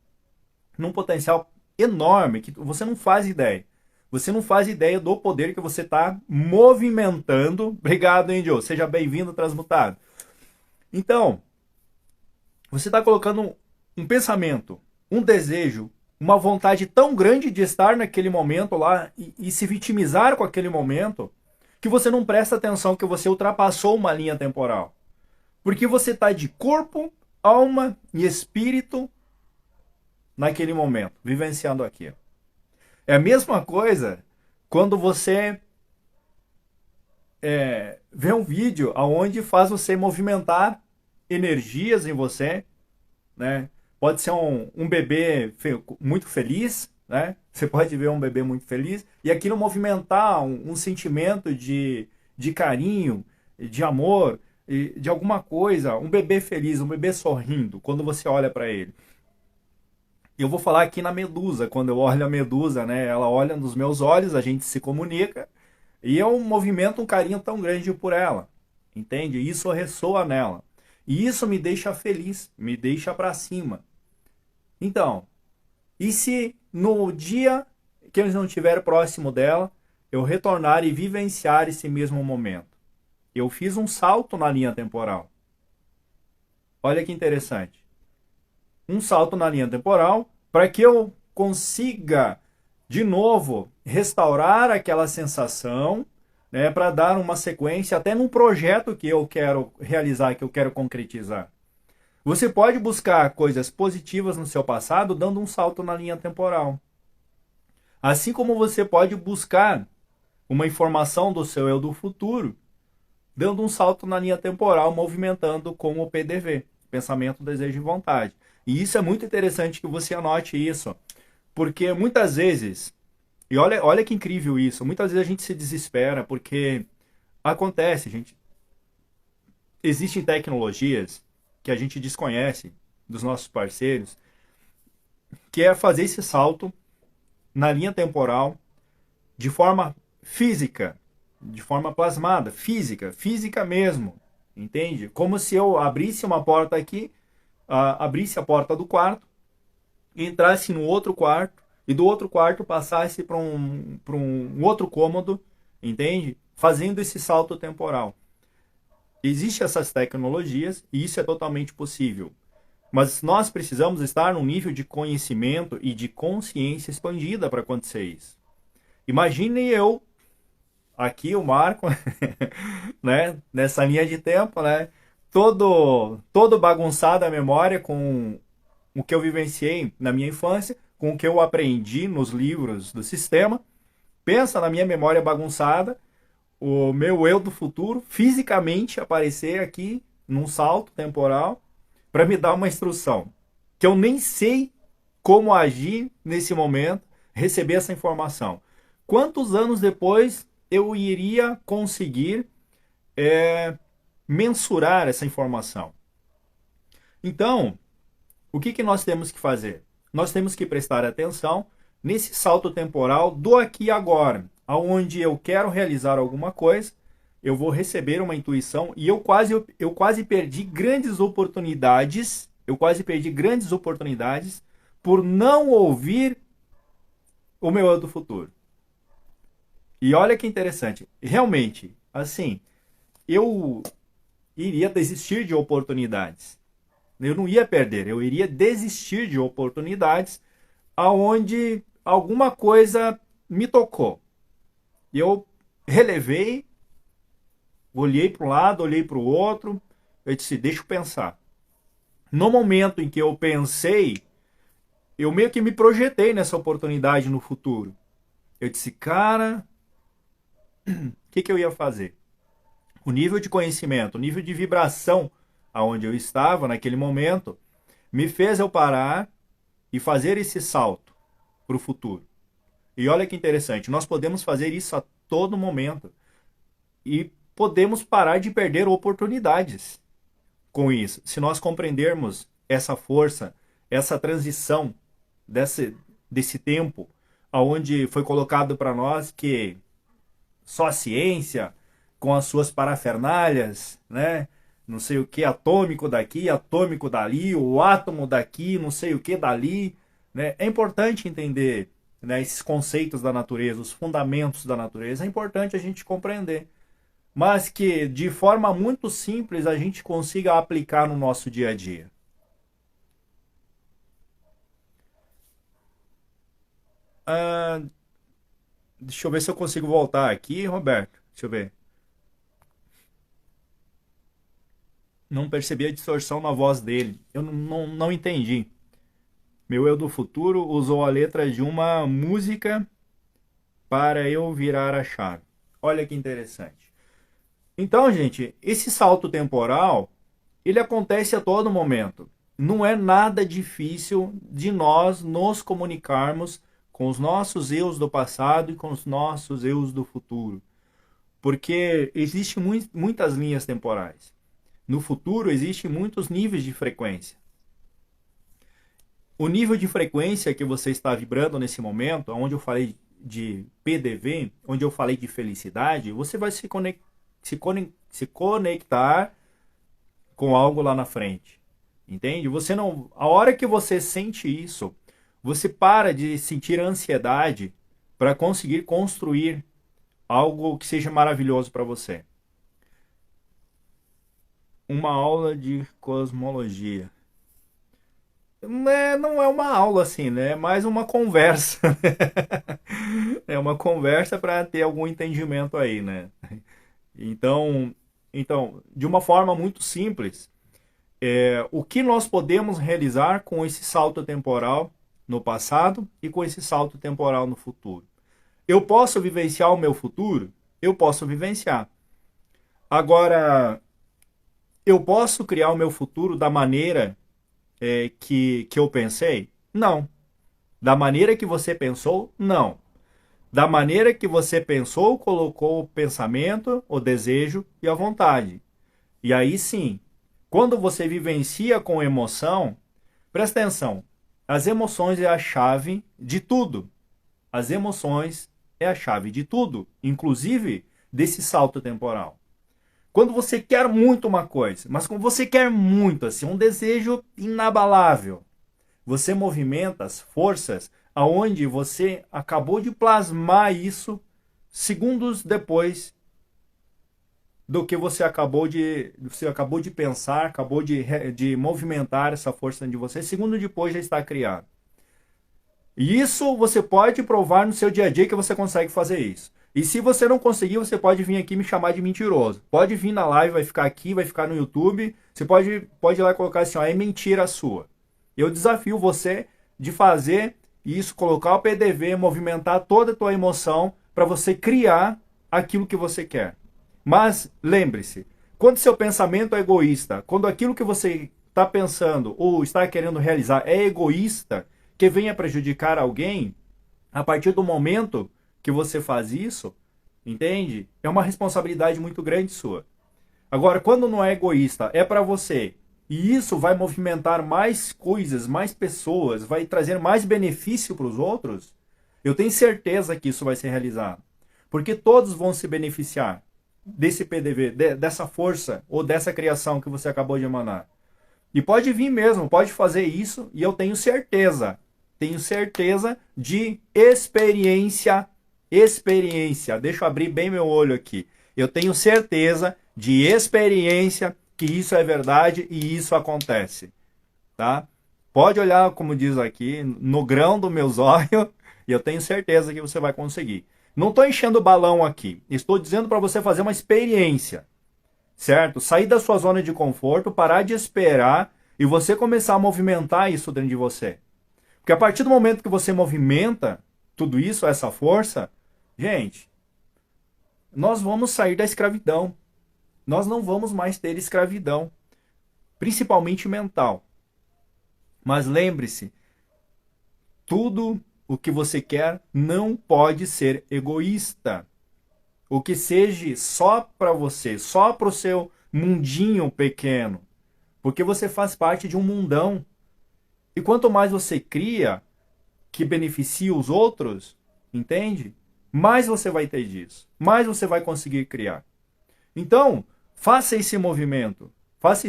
num potencial enorme, que você não faz ideia. Você não faz ideia do poder que você está movimentando. Obrigado, Índio. Seja bem-vindo, transmutado. Então, você está colocando um pensamento, um desejo, uma vontade tão grande de estar naquele momento lá e se vitimizar com aquele momento, que você não presta atenção que você ultrapassou uma linha temporal. Porque você está de corpo, alma e espírito naquele momento, vivenciando aquilo. É a mesma coisa quando você vê um vídeo onde faz você movimentar energias em você, né? Pode ser um bebê muito feliz, né? Você pode ver um bebê muito feliz e aquilo movimentar um sentimento de carinho, de amor, de alguma coisa, um bebê feliz, um bebê sorrindo, quando você olha para ele. Eu vou falar aqui na Medusa, quando eu olho a Medusa, né? Ela olha nos meus olhos, a gente se comunica, e eu movimento um carinho tão grande por ela, entende? Isso ressoa nela. E isso me deixa feliz, me deixa para cima. Então, e se no dia que eu não estiver próximo dela, eu retornar e vivenciar esse mesmo momento? Eu fiz um salto na linha temporal. Olha que interessante. Um salto na linha temporal para que eu consiga de novo restaurar aquela sensação, né, para dar uma sequência até num projeto que eu quero realizar, que eu quero concretizar. Você pode buscar coisas positivas no seu passado dando um salto na linha temporal. Assim como você pode buscar uma informação do seu eu do futuro dando um salto na linha temporal, movimentando com o PDV, pensamento, desejo e vontade. E isso é muito interessante que você anote isso, porque muitas vezes, e olha que incrível isso, muitas vezes a gente se desespera porque acontece, gente, existem tecnologias que a gente desconhece dos nossos parceiros, que é fazer esse salto na linha temporal de forma física, de forma plasmada, física mesmo, entende? Como se eu abrisse uma porta aqui, abrisse a porta do quarto, entrasse no outro quarto e do outro quarto passasse para um outro cômodo, entende? Fazendo esse salto temporal. Existem essas tecnologias e isso é totalmente possível. Mas nós precisamos estar num nível de conhecimento e de consciência expandida para acontecer isso. Imagine eu, aqui o Marco, né, nessa linha de tempo, né, todo bagunçado a memória com o que eu vivenciei na minha infância, com o que eu aprendi nos livros do sistema. Pensa na minha memória bagunçada, o meu eu do futuro fisicamente aparecer aqui num salto temporal para me dar uma instrução que eu nem sei como agir nesse momento, receber essa informação. quantos anos depois eu iria conseguir mensurar essa informação? Então, o que nós temos que fazer? Nós temos que prestar atenção nesse salto temporal do aqui e agora, aonde eu quero realizar alguma coisa, eu vou receber uma intuição e eu quase perdi grandes oportunidades, por não ouvir o meu eu do futuro. E olha que interessante, realmente, assim, eu iria desistir de oportunidades. Eu não ia perder, eu iria desistir de oportunidades aonde alguma coisa me tocou. E eu relevei, olhei para um lado, olhei para o outro, eu disse, deixa eu pensar. No momento em que eu pensei, eu meio que me projetei nessa oportunidade no futuro. Eu disse, cara, o que eu ia fazer? O nível de conhecimento, o nível de vibração aonde eu estava naquele momento, me fez eu parar e fazer esse salto para o futuro. E olha que interessante, nós podemos fazer isso a todo momento e podemos parar de perder oportunidades com isso. Se nós compreendermos essa força, essa transição desse tempo, aonde foi colocado para nós que só a ciência, com as suas parafernálias, né? Não sei o que, atômico daqui, atômico dali, o átomo daqui, não sei o que dali, né? É importante entender, né, esses conceitos da natureza, os fundamentos da natureza, é importante a gente compreender. Mas que de forma muito simples a gente consiga aplicar no nosso dia a dia. Ah, deixa eu ver se eu consigo voltar aqui, Roberto. Deixa eu ver. Não percebi a distorção na voz dele. Eu não entendi. Meu eu do futuro usou a letra de uma música para eu virar a chave. Olha que interessante. Então, gente, esse salto temporal, ele acontece a todo momento. Não é nada difícil de nós nos comunicarmos com os nossos eus do passado e com os nossos eus do futuro. Porque existem muitas linhas temporais. No futuro, existem muitos níveis de frequência. O nível de frequência que você está vibrando nesse momento, onde eu falei de PDV, onde eu falei de felicidade, você vai se conectar com algo lá na frente. Entende? Você não, a hora que você sente isso, você para de sentir ansiedade para conseguir construir algo que seja maravilhoso para você. Uma aula de cosmologia. Não é uma aula assim, né? É mais uma conversa. É uma conversa para ter algum entendimento aí, né? Então, de uma forma muito simples, o que nós podemos realizar com esse salto temporal no passado e com esse salto temporal no futuro? Eu posso vivenciar o meu futuro? Eu posso vivenciar. Agora, eu posso criar o meu futuro da maneira que eu pensei? Não. Da maneira que você pensou? Não. Da maneira que você pensou, colocou o pensamento, o desejo e a vontade. E aí sim, quando você vivencia com emoção, presta atenção, as emoções é a chave de tudo. As emoções é a chave de tudo, inclusive desse salto temporal. Quando você quer muito uma coisa, mas quando você quer muito, assim, um desejo inabalável, você movimenta as forças aonde você acabou de plasmar isso segundos depois do que você acabou de pensar, acabou de movimentar essa força de você, segundo depois já está criado. E isso você pode provar no seu dia a dia que você consegue fazer isso. E se você não conseguir, você pode vir aqui me chamar de mentiroso. Pode vir na live, vai ficar aqui, vai ficar no YouTube. Você pode ir lá e colocar assim, ó, é mentira sua. Eu desafio você de fazer isso, colocar o PDV, movimentar toda a tua emoção para você criar aquilo que você quer. Mas lembre-se, quando seu pensamento é egoísta, quando aquilo que você está pensando ou está querendo realizar é egoísta, que venha prejudicar alguém, a partir do momento que você faz isso, entende? É uma responsabilidade muito grande sua. Agora, quando não é egoísta, é para você, e isso vai movimentar mais coisas, mais pessoas, vai trazer mais benefício para os outros, eu tenho certeza que isso vai ser realizado. Porque todos vão se beneficiar desse PDV, dessa força ou dessa criação que você acabou de emanar. E pode vir mesmo, pode fazer isso, e eu tenho certeza de experiência. Deixa eu abrir bem meu olho aqui. Eu tenho certeza de experiência que isso é verdade e isso acontece, tá? Pode olhar, como diz aqui, no grão do meus olhos, e eu tenho certeza que você vai conseguir. Não estou enchendo o balão aqui, estou dizendo para você fazer uma experiência, certo? Sair da sua zona de conforto, parar de esperar e você começar a movimentar isso dentro de você. Porque a partir do momento que você movimenta tudo isso, essa força, gente, nós vamos sair da escravidão. Nós não vamos mais ter escravidão, principalmente mental. Mas lembre-se, tudo o que você quer não pode ser egoísta. O que seja só para você, só para o seu mundinho pequeno. Porque você faz parte de um mundão. E quanto mais você cria, que beneficia os outros, entende? Mais você vai ter disso. Mais você vai conseguir criar. Então, faça esse movimento. Faça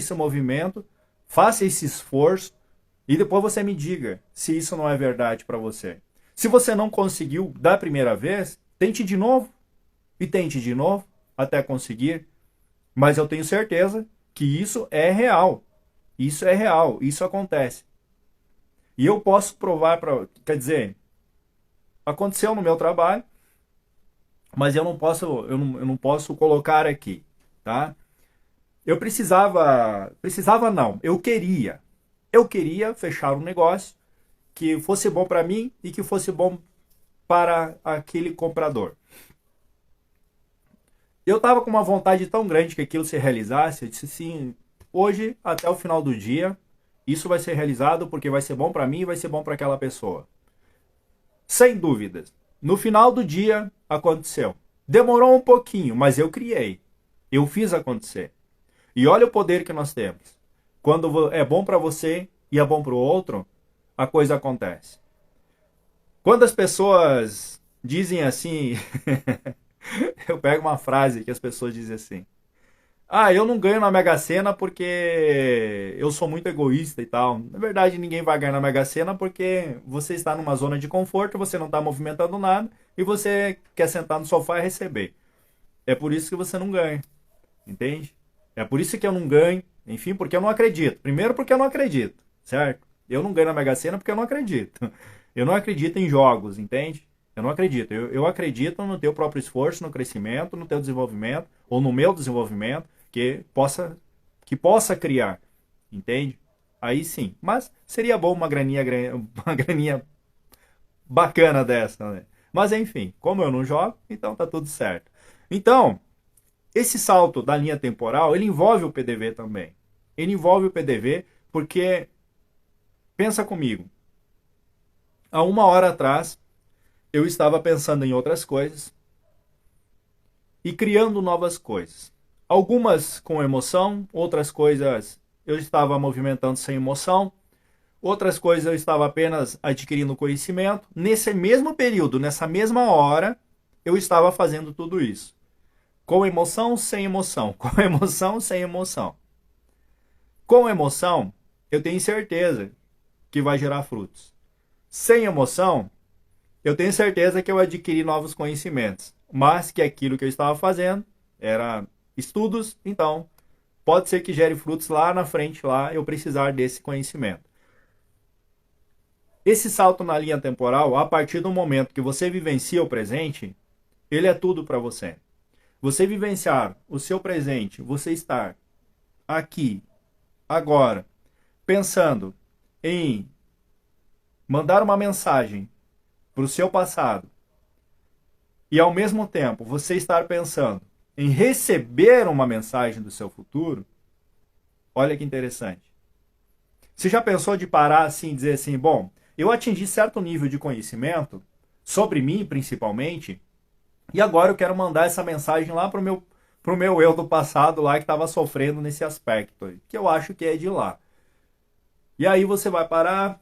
esse esforço. E depois você me diga se isso não é verdade para você. Se você não conseguiu da primeira vez, tente de novo. E tente de novo até conseguir. Mas eu tenho certeza que isso é real. Isso é real. Isso acontece. E eu posso provar para... Quer dizer, aconteceu no meu trabalho, mas eu não posso colocar aqui, tá? Eu eu queria fechar um negócio que fosse bom para mim e que fosse bom para aquele comprador. Eu estava com uma vontade tão grande que aquilo se realizasse, eu disse assim, hoje, até o final do dia, isso vai ser realizado porque vai ser bom para mim e vai ser bom para aquela pessoa. Sem dúvidas. No final do dia, aconteceu. Demorou um pouquinho, mas eu criei. Eu fiz acontecer. E olha o poder que nós temos. Quando é bom para você e é bom para o outro, a coisa acontece. Quando as pessoas dizem assim... eu pego uma frase que as pessoas dizem assim. Ah, eu não ganho na Mega Sena porque eu sou muito egoísta e tal. Na verdade, ninguém vai ganhar na Mega Sena porque você está numa zona de conforto, você não está movimentando nada e você quer sentar no sofá e receber. É por isso que você não ganha, entende? É por isso que eu não ganho, enfim, porque eu não acredito. Primeiro porque eu não acredito, certo? Eu não ganho na Mega Sena porque eu não acredito. Eu não acredito em jogos, entende? Eu não acredito. Eu acredito no teu próprio esforço, no crescimento, no teu desenvolvimento, ou no meu desenvolvimento, que possa criar, entende? Aí sim. Mas seria bom uma graninha bacana dessa, né? Mas enfim, como eu não jogo, então tá tudo certo. Então, esse salto da linha temporal, ele envolve o PDV também. Ele envolve o PDV porque, pensa comigo, há 1 hora atrás, eu estava pensando em outras coisas e criando novas coisas. Algumas com emoção, outras coisas eu estava movimentando sem emoção, outras coisas eu estava apenas adquirindo conhecimento. Nesse mesmo período, nessa mesma hora, eu estava fazendo tudo isso. Com emoção, sem emoção. Com emoção, sem emoção. Com emoção, eu tenho certeza que vai gerar frutos. Sem emoção, eu tenho certeza que eu adquiri novos conhecimentos, mas que aquilo que eu estava fazendo era estudos, então pode ser que gere frutos lá na frente, lá eu precisar desse conhecimento. Esse salto na linha temporal, a partir do momento que você vivencia o presente, ele é tudo para você. Você vivenciar o seu presente, você estar aqui, agora, pensando em mandar uma mensagem para o seu passado e ao mesmo tempo você estar pensando em receber uma mensagem do seu futuro, olha que interessante. Você já pensou de parar assim e dizer assim, bom, eu atingi certo nível de conhecimento, sobre mim principalmente, E agora eu quero mandar essa mensagem lá pro meu eu do passado lá que estava sofrendo nesse aspecto, que eu acho que é de lá. E aí você vai parar,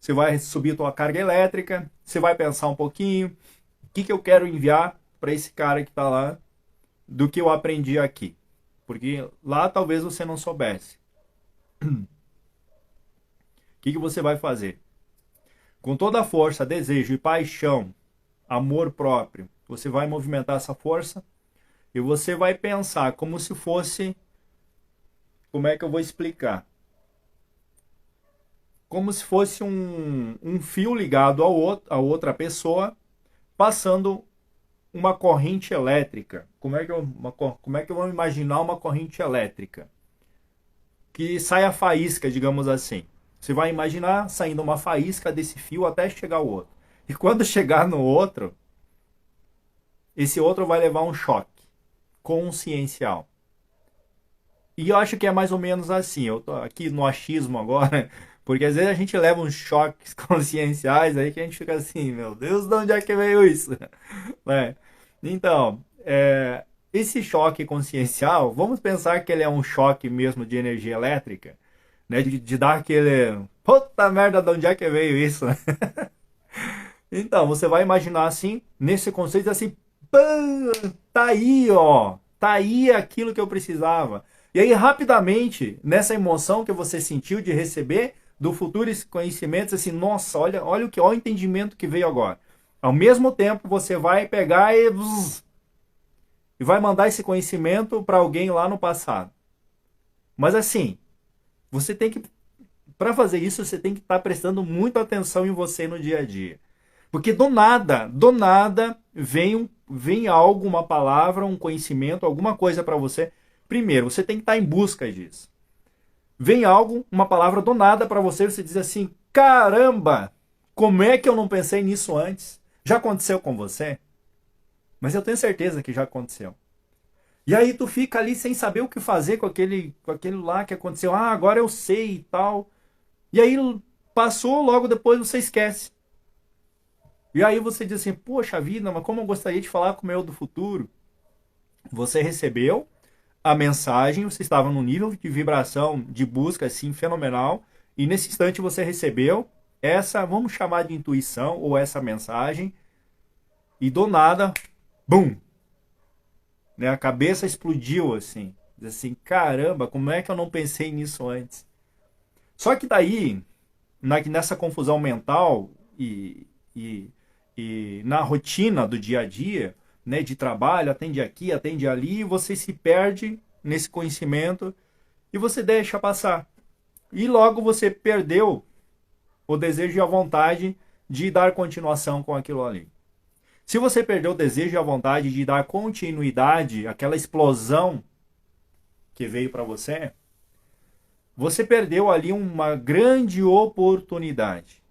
você vai subir a tua carga elétrica, você vai pensar um pouquinho, o que eu quero enviar para esse cara que está lá, do que eu aprendi aqui. Porque lá talvez você não soubesse. O que você vai fazer? Com toda a força, desejo e paixão, amor próprio, você vai movimentar essa força e você vai pensar como se fosse... Como é que eu vou explicar? Como se fosse um fio ligado a outra pessoa, passando uma corrente elétrica. Como é que eu vou imaginar uma corrente elétrica? Que sai a faísca, digamos assim. Você vai imaginar saindo uma faísca desse fio até chegar ao outro. E quando chegar no outro, esse outro vai levar um choque consciencial. E eu acho que é mais ou menos assim. Eu tô aqui no achismo agora, porque às vezes a gente leva uns choques conscienciais aí que a gente fica assim, meu Deus, de onde é que veio isso? Né? Então, esse choque consciencial, vamos pensar que ele é um choque mesmo de energia elétrica, né? De dar aquele, puta merda, de onde é que veio isso? Então, você vai imaginar assim, nesse conceito assim, tá aí, ó, tá aí aquilo que eu precisava. E aí, rapidamente, nessa emoção que você sentiu de receber do futuro esse conhecimento, assim, nossa, olha o entendimento que veio agora. Ao mesmo tempo, você vai pegar e vai mandar esse conhecimento para alguém lá no passado. Mas assim, você tem que, para fazer isso, você tem que estar prestando muita atenção em você no dia a dia. Porque do nada, vem algo, uma palavra, um conhecimento, alguma coisa para você. Primeiro, você tem que estar em busca disso. Vem algo, uma palavra do nada para você, você diz assim, caramba, como é que eu não pensei nisso antes? Já aconteceu com você? Mas eu tenho certeza que já aconteceu. E aí tu fica ali sem saber o que fazer com aquele lá que aconteceu. Ah, agora eu sei e tal. E aí passou, logo depois você esquece. E aí você diz assim, poxa vida, mas como eu gostaria de falar com o meu do futuro. Você recebeu a mensagem, você estava num nível de vibração, de busca assim fenomenal. E nesse instante você recebeu essa, vamos chamar de intuição, ou essa mensagem. E do nada, bum! Né, a cabeça explodiu assim. Diz assim, caramba, como é que eu não pensei nisso antes? Só que daí, nessa confusão mental e na rotina do dia a dia, né, de trabalho, atende aqui, atende ali, você se perde nesse conhecimento e você deixa passar. E logo você perdeu o desejo e a vontade de dar continuação com aquilo ali. Se você perdeu o desejo e a vontade de dar continuidade àquela explosão que veio para você, você perdeu ali uma grande oportunidade.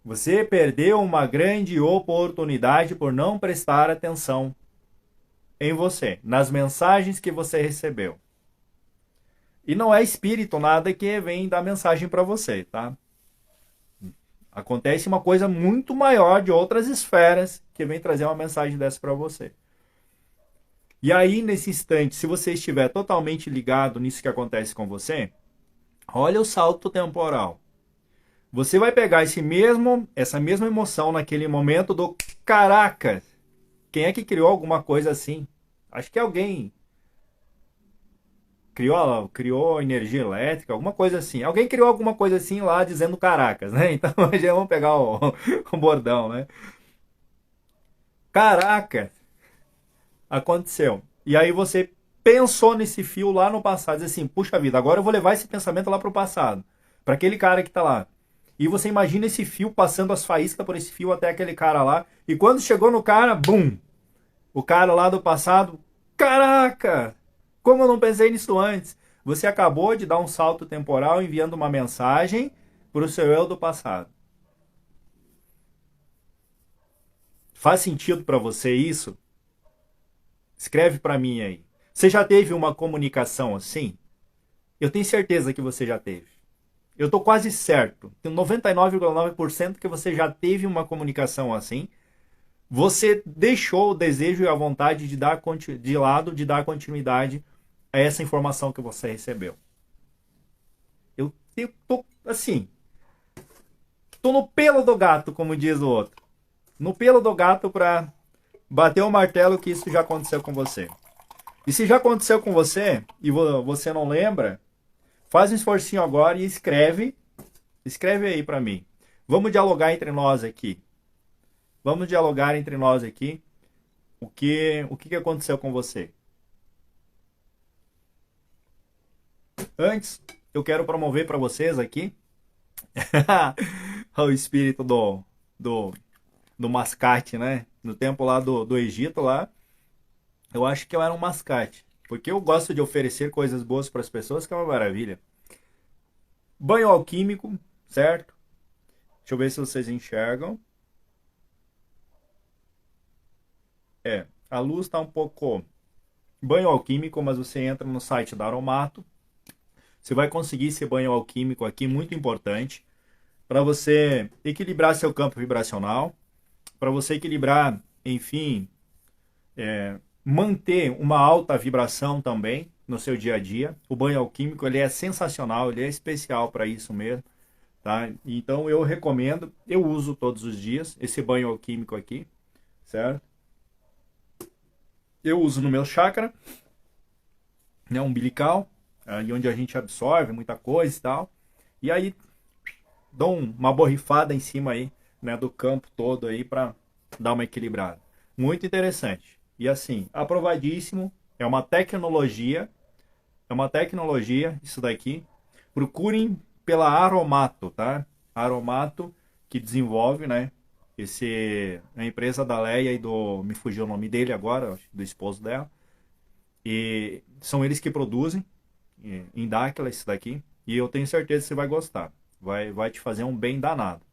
Você perdeu uma grande oportunidade por não prestar atenção em você, nas mensagens que você recebeu. E não é espírito nada que vem dar mensagem para você, tá? Acontece uma coisa muito maior de outras esferas que vem trazer uma mensagem dessa para você. E aí, nesse instante, se você estiver totalmente ligado nisso que acontece com você, olha o salto temporal. Você vai pegar essa mesma emoção naquele momento do caraca, quem é que criou alguma coisa assim? Acho que alguém criou energia elétrica, alguma coisa assim. Alguém criou alguma coisa assim lá dizendo caracas, né? Então já vamos pegar o bordão, né? Caraca, aconteceu. E aí você pensou nesse fio lá no passado, diz assim, puxa vida, agora eu vou levar esse pensamento lá pro passado, para aquele cara que tá lá. E você imagina esse fio passando as faíscas por esse fio até aquele cara lá. E quando chegou no cara, bum! O cara lá do passado, caraca! Como eu não pensei nisso antes? Você acabou de dar um salto temporal enviando uma mensagem para o seu eu do passado. Faz sentido para você isso? Escreve para mim aí. Você já teve uma comunicação assim? Eu tenho certeza que você já teve. Eu estou quase certo, tenho 99,9% que você já teve uma comunicação assim, você deixou o desejo e a vontade de dar de lado, de dar continuidade a essa informação que você recebeu. Eu tô assim, tô no pelo do gato, como diz o outro. No pelo do gato para bater o martelo que isso já aconteceu com você. E se já aconteceu com você e você não lembra, faz um esforcinho agora e escreve. Escreve aí para mim. Vamos dialogar entre nós aqui. Vamos dialogar entre nós aqui. O que aconteceu com você? Antes, eu quero promover para vocês aqui o espírito do, do mascate, né? No tempo lá do Egito, lá, eu acho que eu era um mascate. Porque eu gosto de oferecer coisas boas para as pessoas, que é uma maravilha. Banho alquímico, certo? Deixa eu ver se vocês enxergam. A luz está um pouco banho alquímico, mas você entra no site da Aromato. Você vai conseguir esse banho alquímico aqui, muito importante, para você equilibrar seu campo vibracional, para você equilibrar, enfim, manter uma alta vibração também no seu dia a dia. O banho alquímico ele é sensacional, ele é especial para isso mesmo, tá? Então eu recomendo, eu uso todos os dias esse banho alquímico aqui, certo? Eu uso no meu chakra, né, umbilical, aí onde a gente absorve muita coisa e tal. E aí dou uma borrifada em cima aí, né, do campo todo aí para dar uma equilibrada. Muito interessante. E assim, aprovadíssimo, é uma tecnologia isso daqui. Procurem pela Aromato, tá? Aromato que desenvolve, né? A empresa da Leia e me fugiu o nome dele agora, do esposo dela. E são eles que produzem em Dáquila isso daqui. E eu tenho certeza que você vai gostar. Vai te fazer um bem danado.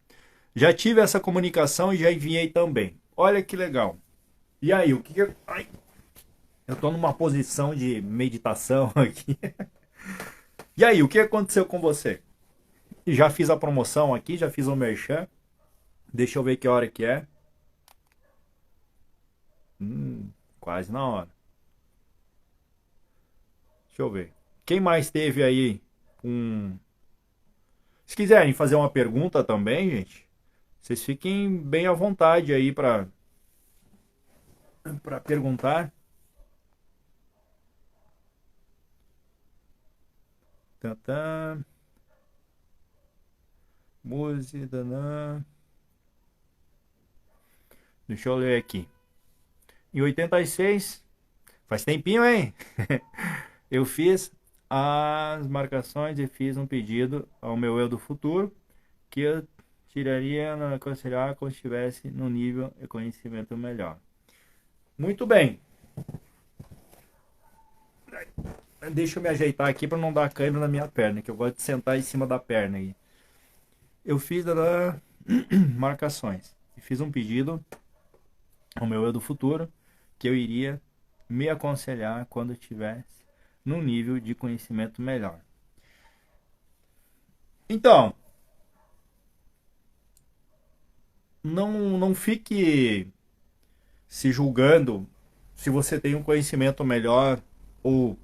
Já tive essa comunicação e já enviei também. Olha que legal. E aí, o que Ai, eu tô numa posição de meditação aqui. E aí, o que aconteceu com você? Já fiz a promoção aqui, já fiz o merchan. Deixa eu ver que hora que é. Quase na hora. Deixa eu ver. Quem mais teve aí um... Se quiserem fazer uma pergunta também, gente, vocês fiquem bem à vontade aí para perguntar. Tantã. Música. Deixa eu ler aqui. Em 86, faz tempinho, hein? Eu fiz as marcações e fiz um pedido ao meu eu do futuro que eu tiraria no aconselhar quando estivesse no nível de conhecimento melhor. Muito bem. Deixa eu me ajeitar aqui para não dar câimbra na minha perna, que eu gosto de sentar em cima da perna aí. Eu fiz marcações e fiz um pedido ao meu eu do futuro que eu iria me aconselhar quando estivesse num nível de conhecimento melhor. Então, não fique se julgando se você tem um conhecimento melhor ou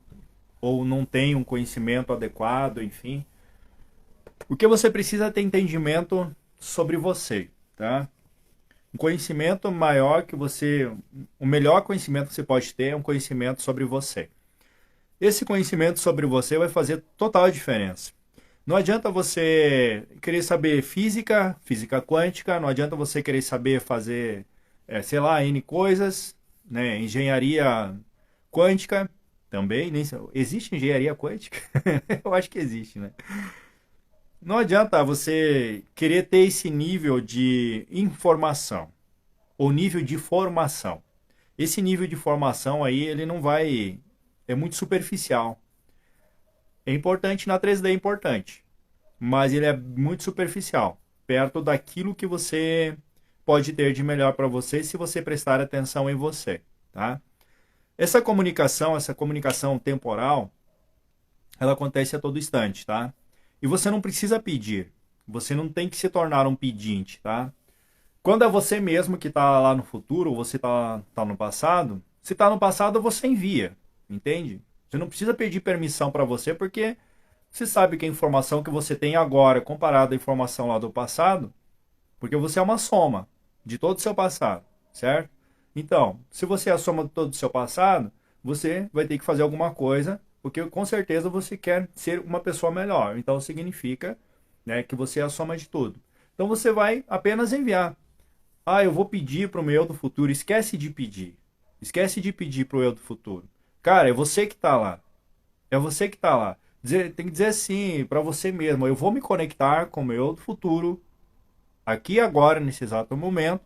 não tem um conhecimento adequado, enfim. O que você precisa é ter entendimento sobre você, tá? Um conhecimento maior que você... O melhor conhecimento que você pode ter é um conhecimento sobre você. Esse conhecimento sobre você vai fazer total diferença. Não adianta você querer saber física quântica, não adianta você querer saber fazer, sei lá, N coisas, né? Engenharia quântica também. Existe engenharia quântica? Eu acho que existe, né? Não adianta você querer ter esse nível de informação ou nível de formação. Esse nível de formação aí, ele não vai... É muito superficial. É importante na 3D, é importante. Mas ele é muito superficial. Perto daquilo que você pode ter de melhor para você se você prestar atenção em você, tá? Essa comunicação temporal, ela acontece a todo instante, tá? E você não precisa pedir. Você não tem que se tornar um pedinte, tá? Quando é você mesmo que está lá no futuro, ou você tá no passado, se está no passado, você envia, entende? Você não precisa pedir permissão para você, porque você sabe que a informação que você tem agora, comparada à informação lá do passado, porque você é uma soma de todo o seu passado, certo? Então, se você é a soma de todo o seu passado, você vai ter que fazer alguma coisa, porque com certeza você quer ser uma pessoa melhor. Então significa, né, que você é a soma de tudo. Então você vai apenas enviar. Ah, eu vou pedir para o meu eu do futuro. Esquece de pedir. Esquece de pedir para o eu do futuro. Cara, é você que está lá. É você que está lá. Tem que dizer assim para você mesmo. Eu vou me conectar com o meu eu do futuro, aqui agora, nesse exato momento,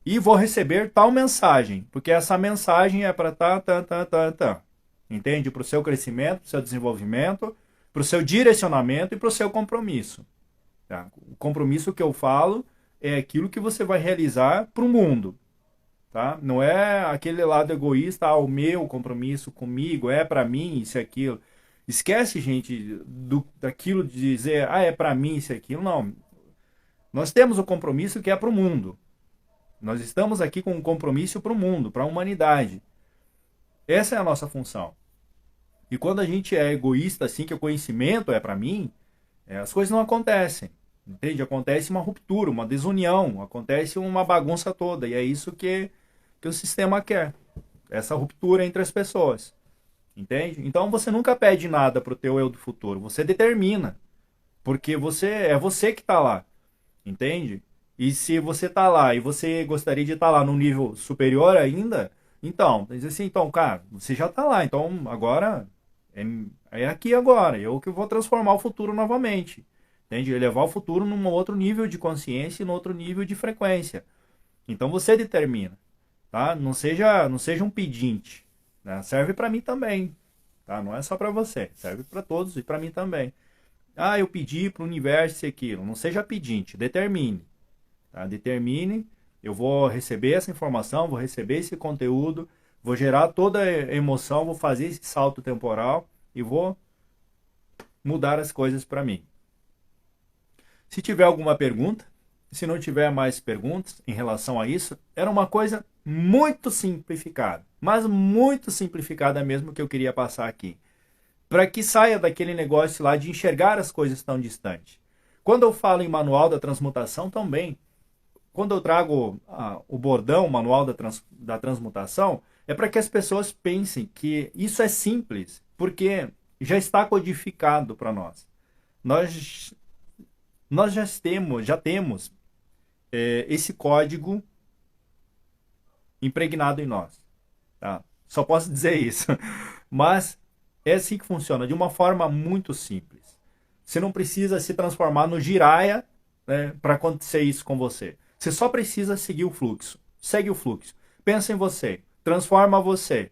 e vou receber tal mensagem. Porque essa mensagem é para tá. Entende? Para o seu crescimento, para o seu desenvolvimento, para o seu direcionamento e para o seu compromisso. Tá? O compromisso que eu falo é aquilo que você vai realizar para o mundo. Tá? Não é aquele lado egoísta, o meu compromisso comigo, é para mim, isso e aquilo. Esquece, gente, daquilo de dizer, é para mim, isso e aquilo. Não. Nós temos o compromisso que é para o mundo. Nós estamos aqui com um compromisso para o mundo, para a humanidade. Essa é a nossa função. E quando a gente é egoísta, assim, que o conhecimento é para mim, as coisas não acontecem. Entende? Acontece uma ruptura, uma desunião, acontece uma bagunça toda. E é isso que o sistema quer. Essa ruptura entre as pessoas. Entende? Então você nunca pede nada para o teu eu do futuro. Você determina. Porque é você que está lá. Entende? E se você está lá e você gostaria de estar lá num nível superior ainda, então, diz assim, então, cara, você já está lá. Então agora é aqui agora. Eu que vou transformar o futuro novamente. Entende? Elevar o futuro num outro nível de consciência e num outro nível de frequência. Então você determina. Tá? Não seja um pedinte. Né? Serve para mim também. Tá? Não é só para você. Serve para todos e para mim também. Ah, eu pedi para o universo aquilo. Não seja pedinte. Determine. Tá? Determine. Eu vou receber essa informação, vou receber esse conteúdo, vou gerar toda a emoção, vou fazer esse salto temporal e vou mudar as coisas para mim. Se tiver alguma pergunta, se não tiver mais perguntas em relação a isso, era uma coisa muito simplificada, mas muito simplificada mesmo que eu queria passar aqui. Para que saia daquele negócio lá de enxergar as coisas tão distantes. Quando eu falo em manual da transmutação também, quando eu trago o bordão, o manual da transmutação, é para que as pessoas pensem que isso é simples, porque já está codificado para nós. Nós já temos esse código impregnado em nós. Tá? Só posso dizer isso. Mas é assim que funciona, de uma forma muito simples. Você não precisa se transformar no Jiraya, né, para acontecer isso com você. Você só precisa seguir o fluxo. Segue o fluxo. Pensa em você. Transforma você.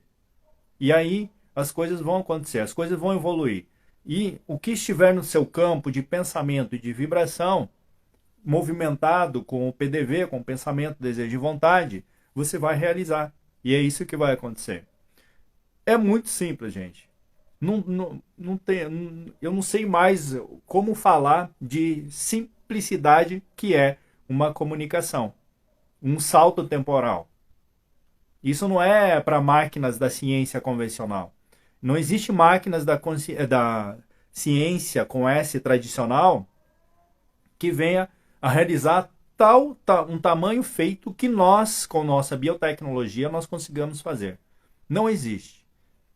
E aí as coisas vão acontecer, as coisas vão evoluir. E o que estiver no seu campo de pensamento e de vibração, movimentado com o PDV, com o pensamento, desejo e vontade, você vai realizar. E é isso que vai acontecer. É muito simples, gente. Eu não sei mais como falar de simplicidade que é uma comunicação, um salto temporal. Isso não é para máquinas da ciência convencional. Não existe máquinas da ciência com S tradicional que venha a realizar um tamanho feito que nós, com nossa biotecnologia, nós consigamos fazer. Não existe.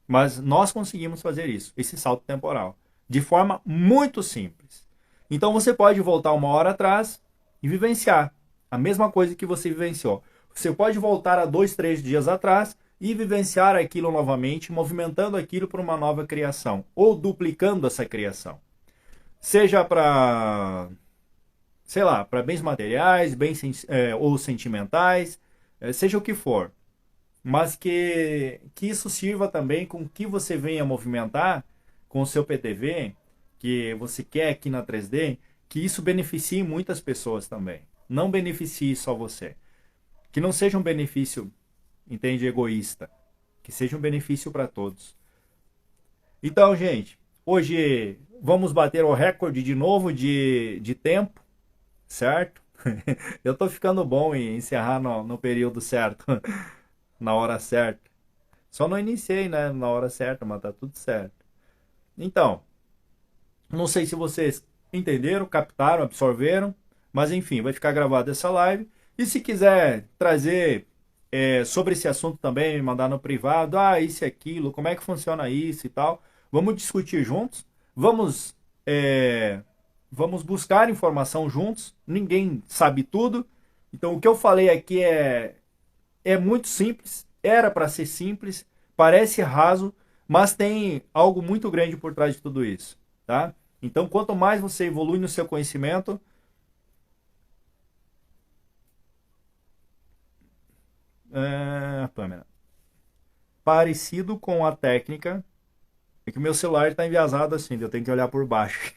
Mas nós conseguimos fazer isso, esse salto temporal, de forma muito simples. Então você pode voltar uma hora atrás e vivenciar a mesma coisa que você vivenciou. Você pode voltar a 2, 3 dias atrás e vivenciar aquilo novamente, movimentando aquilo para uma nova criação, ou duplicando essa criação. Seja para, sei lá, para bens materiais, ou sentimentais, seja o que for. Mas que isso sirva também com que você venha movimentar com o seu PDV, que você quer aqui na 3D, que isso beneficie muitas pessoas também. Não beneficie só você. Que não seja um benefício, entende, egoísta. Que seja um benefício para todos. Então, gente, hoje vamos bater o recorde de novo de tempo, certo? Eu tô ficando bom em encerrar no período certo, na hora certa. Só não iniciei, né, na hora certa, mas tá tudo certo. Então, não sei se vocês entenderam, captaram, absorveram, mas enfim, vai ficar gravada essa live. E se quiser trazer sobre esse assunto também, me mandar no privado, isso e aquilo, como é que funciona isso e tal, vamos discutir juntos, vamos, é, vamos buscar informação juntos, ninguém sabe tudo, então o que eu falei aqui é muito simples, era para ser simples, parece raso, mas tem algo muito grande por trás de tudo isso, tá? Então, quanto mais você evolui no seu conhecimento, Pamela, parecido com a técnica, é que o meu celular está enviesado assim, eu tenho que olhar por baixo.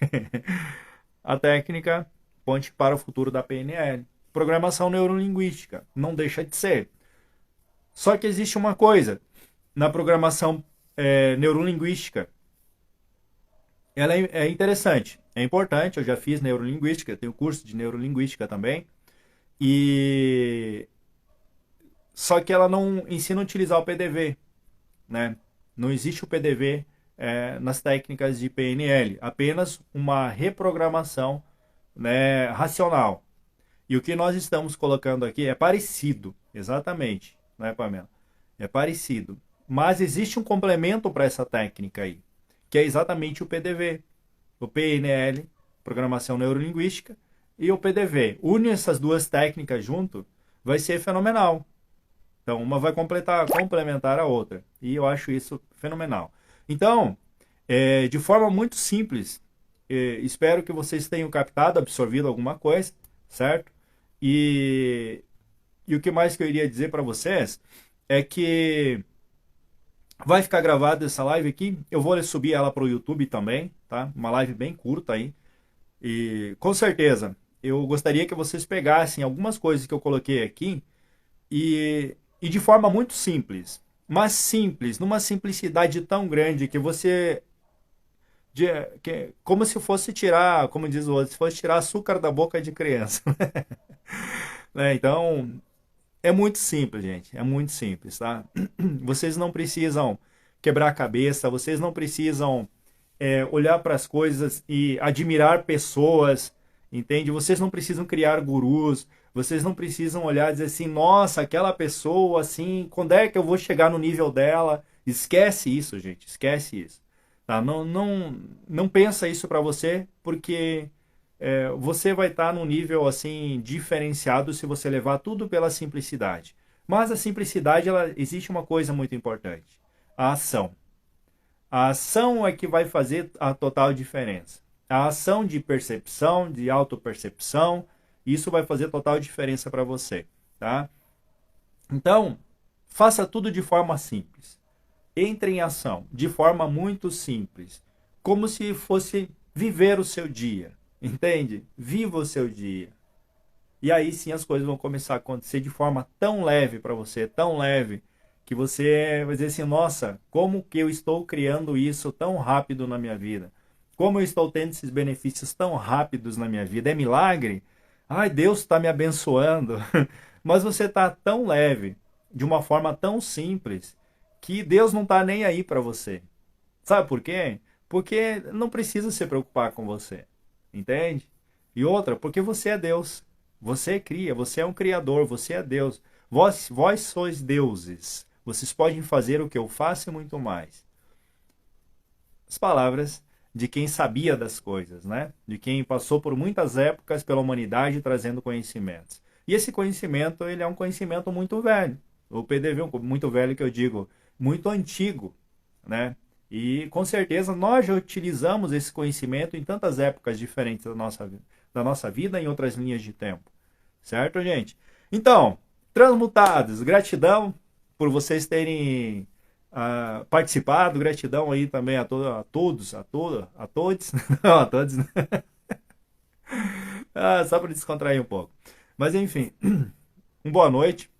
A técnica Ponte para o Futuro da PNL. Programação neurolinguística, não deixa de ser. Só que existe uma coisa, na programação neurolinguística, ela é interessante, é importante, eu já fiz neurolinguística, tenho curso de neurolinguística também, e só que ela não ensina a utilizar o PDV, né? Não existe o PDV nas técnicas de PNL, apenas uma reprogramação, né, racional. E o que nós estamos colocando aqui é parecido, exatamente, né, Pamela? É parecido. Mas existe um complemento para essa técnica aí, que é exatamente o PDV, o PNL, Programação Neurolinguística, e o PDV. Une essas duas técnicas junto, vai ser fenomenal. Então, uma vai complementar a outra. E eu acho isso fenomenal. Então, de forma muito simples, espero que vocês tenham captado, absorvido alguma coisa, certo? E, e o que mais que eu iria dizer para vocês é que vai ficar gravada essa live aqui. Eu vou subir ela para o YouTube também, tá? Uma live bem curta aí. E com certeza, eu gostaria que vocês pegassem algumas coisas que eu coloquei aqui e de forma muito simples. Mas simples, numa simplicidade tão grande que você. Como se fosse tirar, como diz o outro, se fosse tirar açúcar da boca de criança. Né? Então, é muito simples, gente. É muito simples, tá? Vocês não precisam quebrar a cabeça, vocês não precisam olhar para as coisas e admirar pessoas, entende? Vocês não precisam criar gurus, vocês não precisam olhar e dizer assim, nossa, aquela pessoa, assim, quando é que eu vou chegar no nível dela? Esquece isso, gente, esquece isso. Tá? Não pensa isso para você, porque você vai estar num nível assim diferenciado se você levar tudo pela simplicidade. Mas a simplicidade, existe uma coisa muito importante: a ação. A ação é que vai fazer a total diferença. A ação de percepção, de autopercepção, isso vai fazer total diferença para você, tá? Então, faça tudo de forma simples. Entre em ação de forma muito simples, como se fosse viver o seu dia, entende? Viva o seu dia. E aí sim as coisas vão começar a acontecer de forma tão leve para você, tão leve, que você vai dizer assim, nossa, como que eu estou criando isso tão rápido na minha vida? Como eu estou tendo esses benefícios tão rápidos na minha vida? É milagre? Ai, Deus está me abençoando. Mas você está tão leve, de uma forma tão simples, que Deus não está nem aí para você. Sabe por quê? Porque não precisa se preocupar com você. Entende? E outra, porque você é Deus. Você cria, você é um criador, você é Deus. Vós sois deuses. Vocês podem fazer o que eu faço e muito mais. As palavras de quem sabia das coisas, né? De quem passou por muitas épocas pela humanidade trazendo conhecimentos. E esse conhecimento, ele é um conhecimento muito velho. O PDV, muito velho que eu digo, muito antigo, né? E com certeza nós já utilizamos esse conhecimento em tantas épocas diferentes da nossa vida, em outras linhas de tempo. Certo, gente? Então, transmutados, gratidão por vocês terem participado, gratidão aí também a todos, não, a todos, né? Só para descontrair um pouco. Mas enfim, uma boa noite,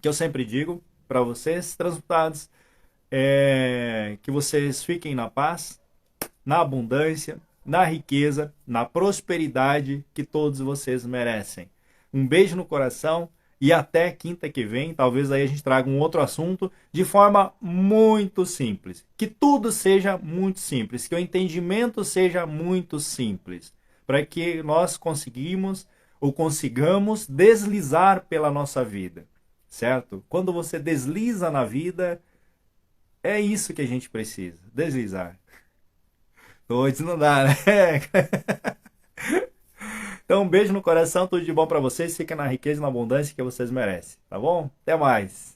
que eu sempre digo para vocês, transmutados, que vocês fiquem na paz, na abundância, na riqueza, na prosperidade que todos vocês merecem. Um beijo no coração e até quinta que vem. Talvez aí a gente traga um outro assunto de forma muito simples. Que tudo seja muito simples, que o entendimento seja muito simples, para que nós consigamos deslizar pela nossa vida, certo? Quando você desliza na vida, é isso que a gente precisa, deslizar. Hoje não dá, né? Então, um beijo no coração, tudo de bom para vocês. Fica na riqueza e na abundância que vocês merecem, tá bom? Até mais.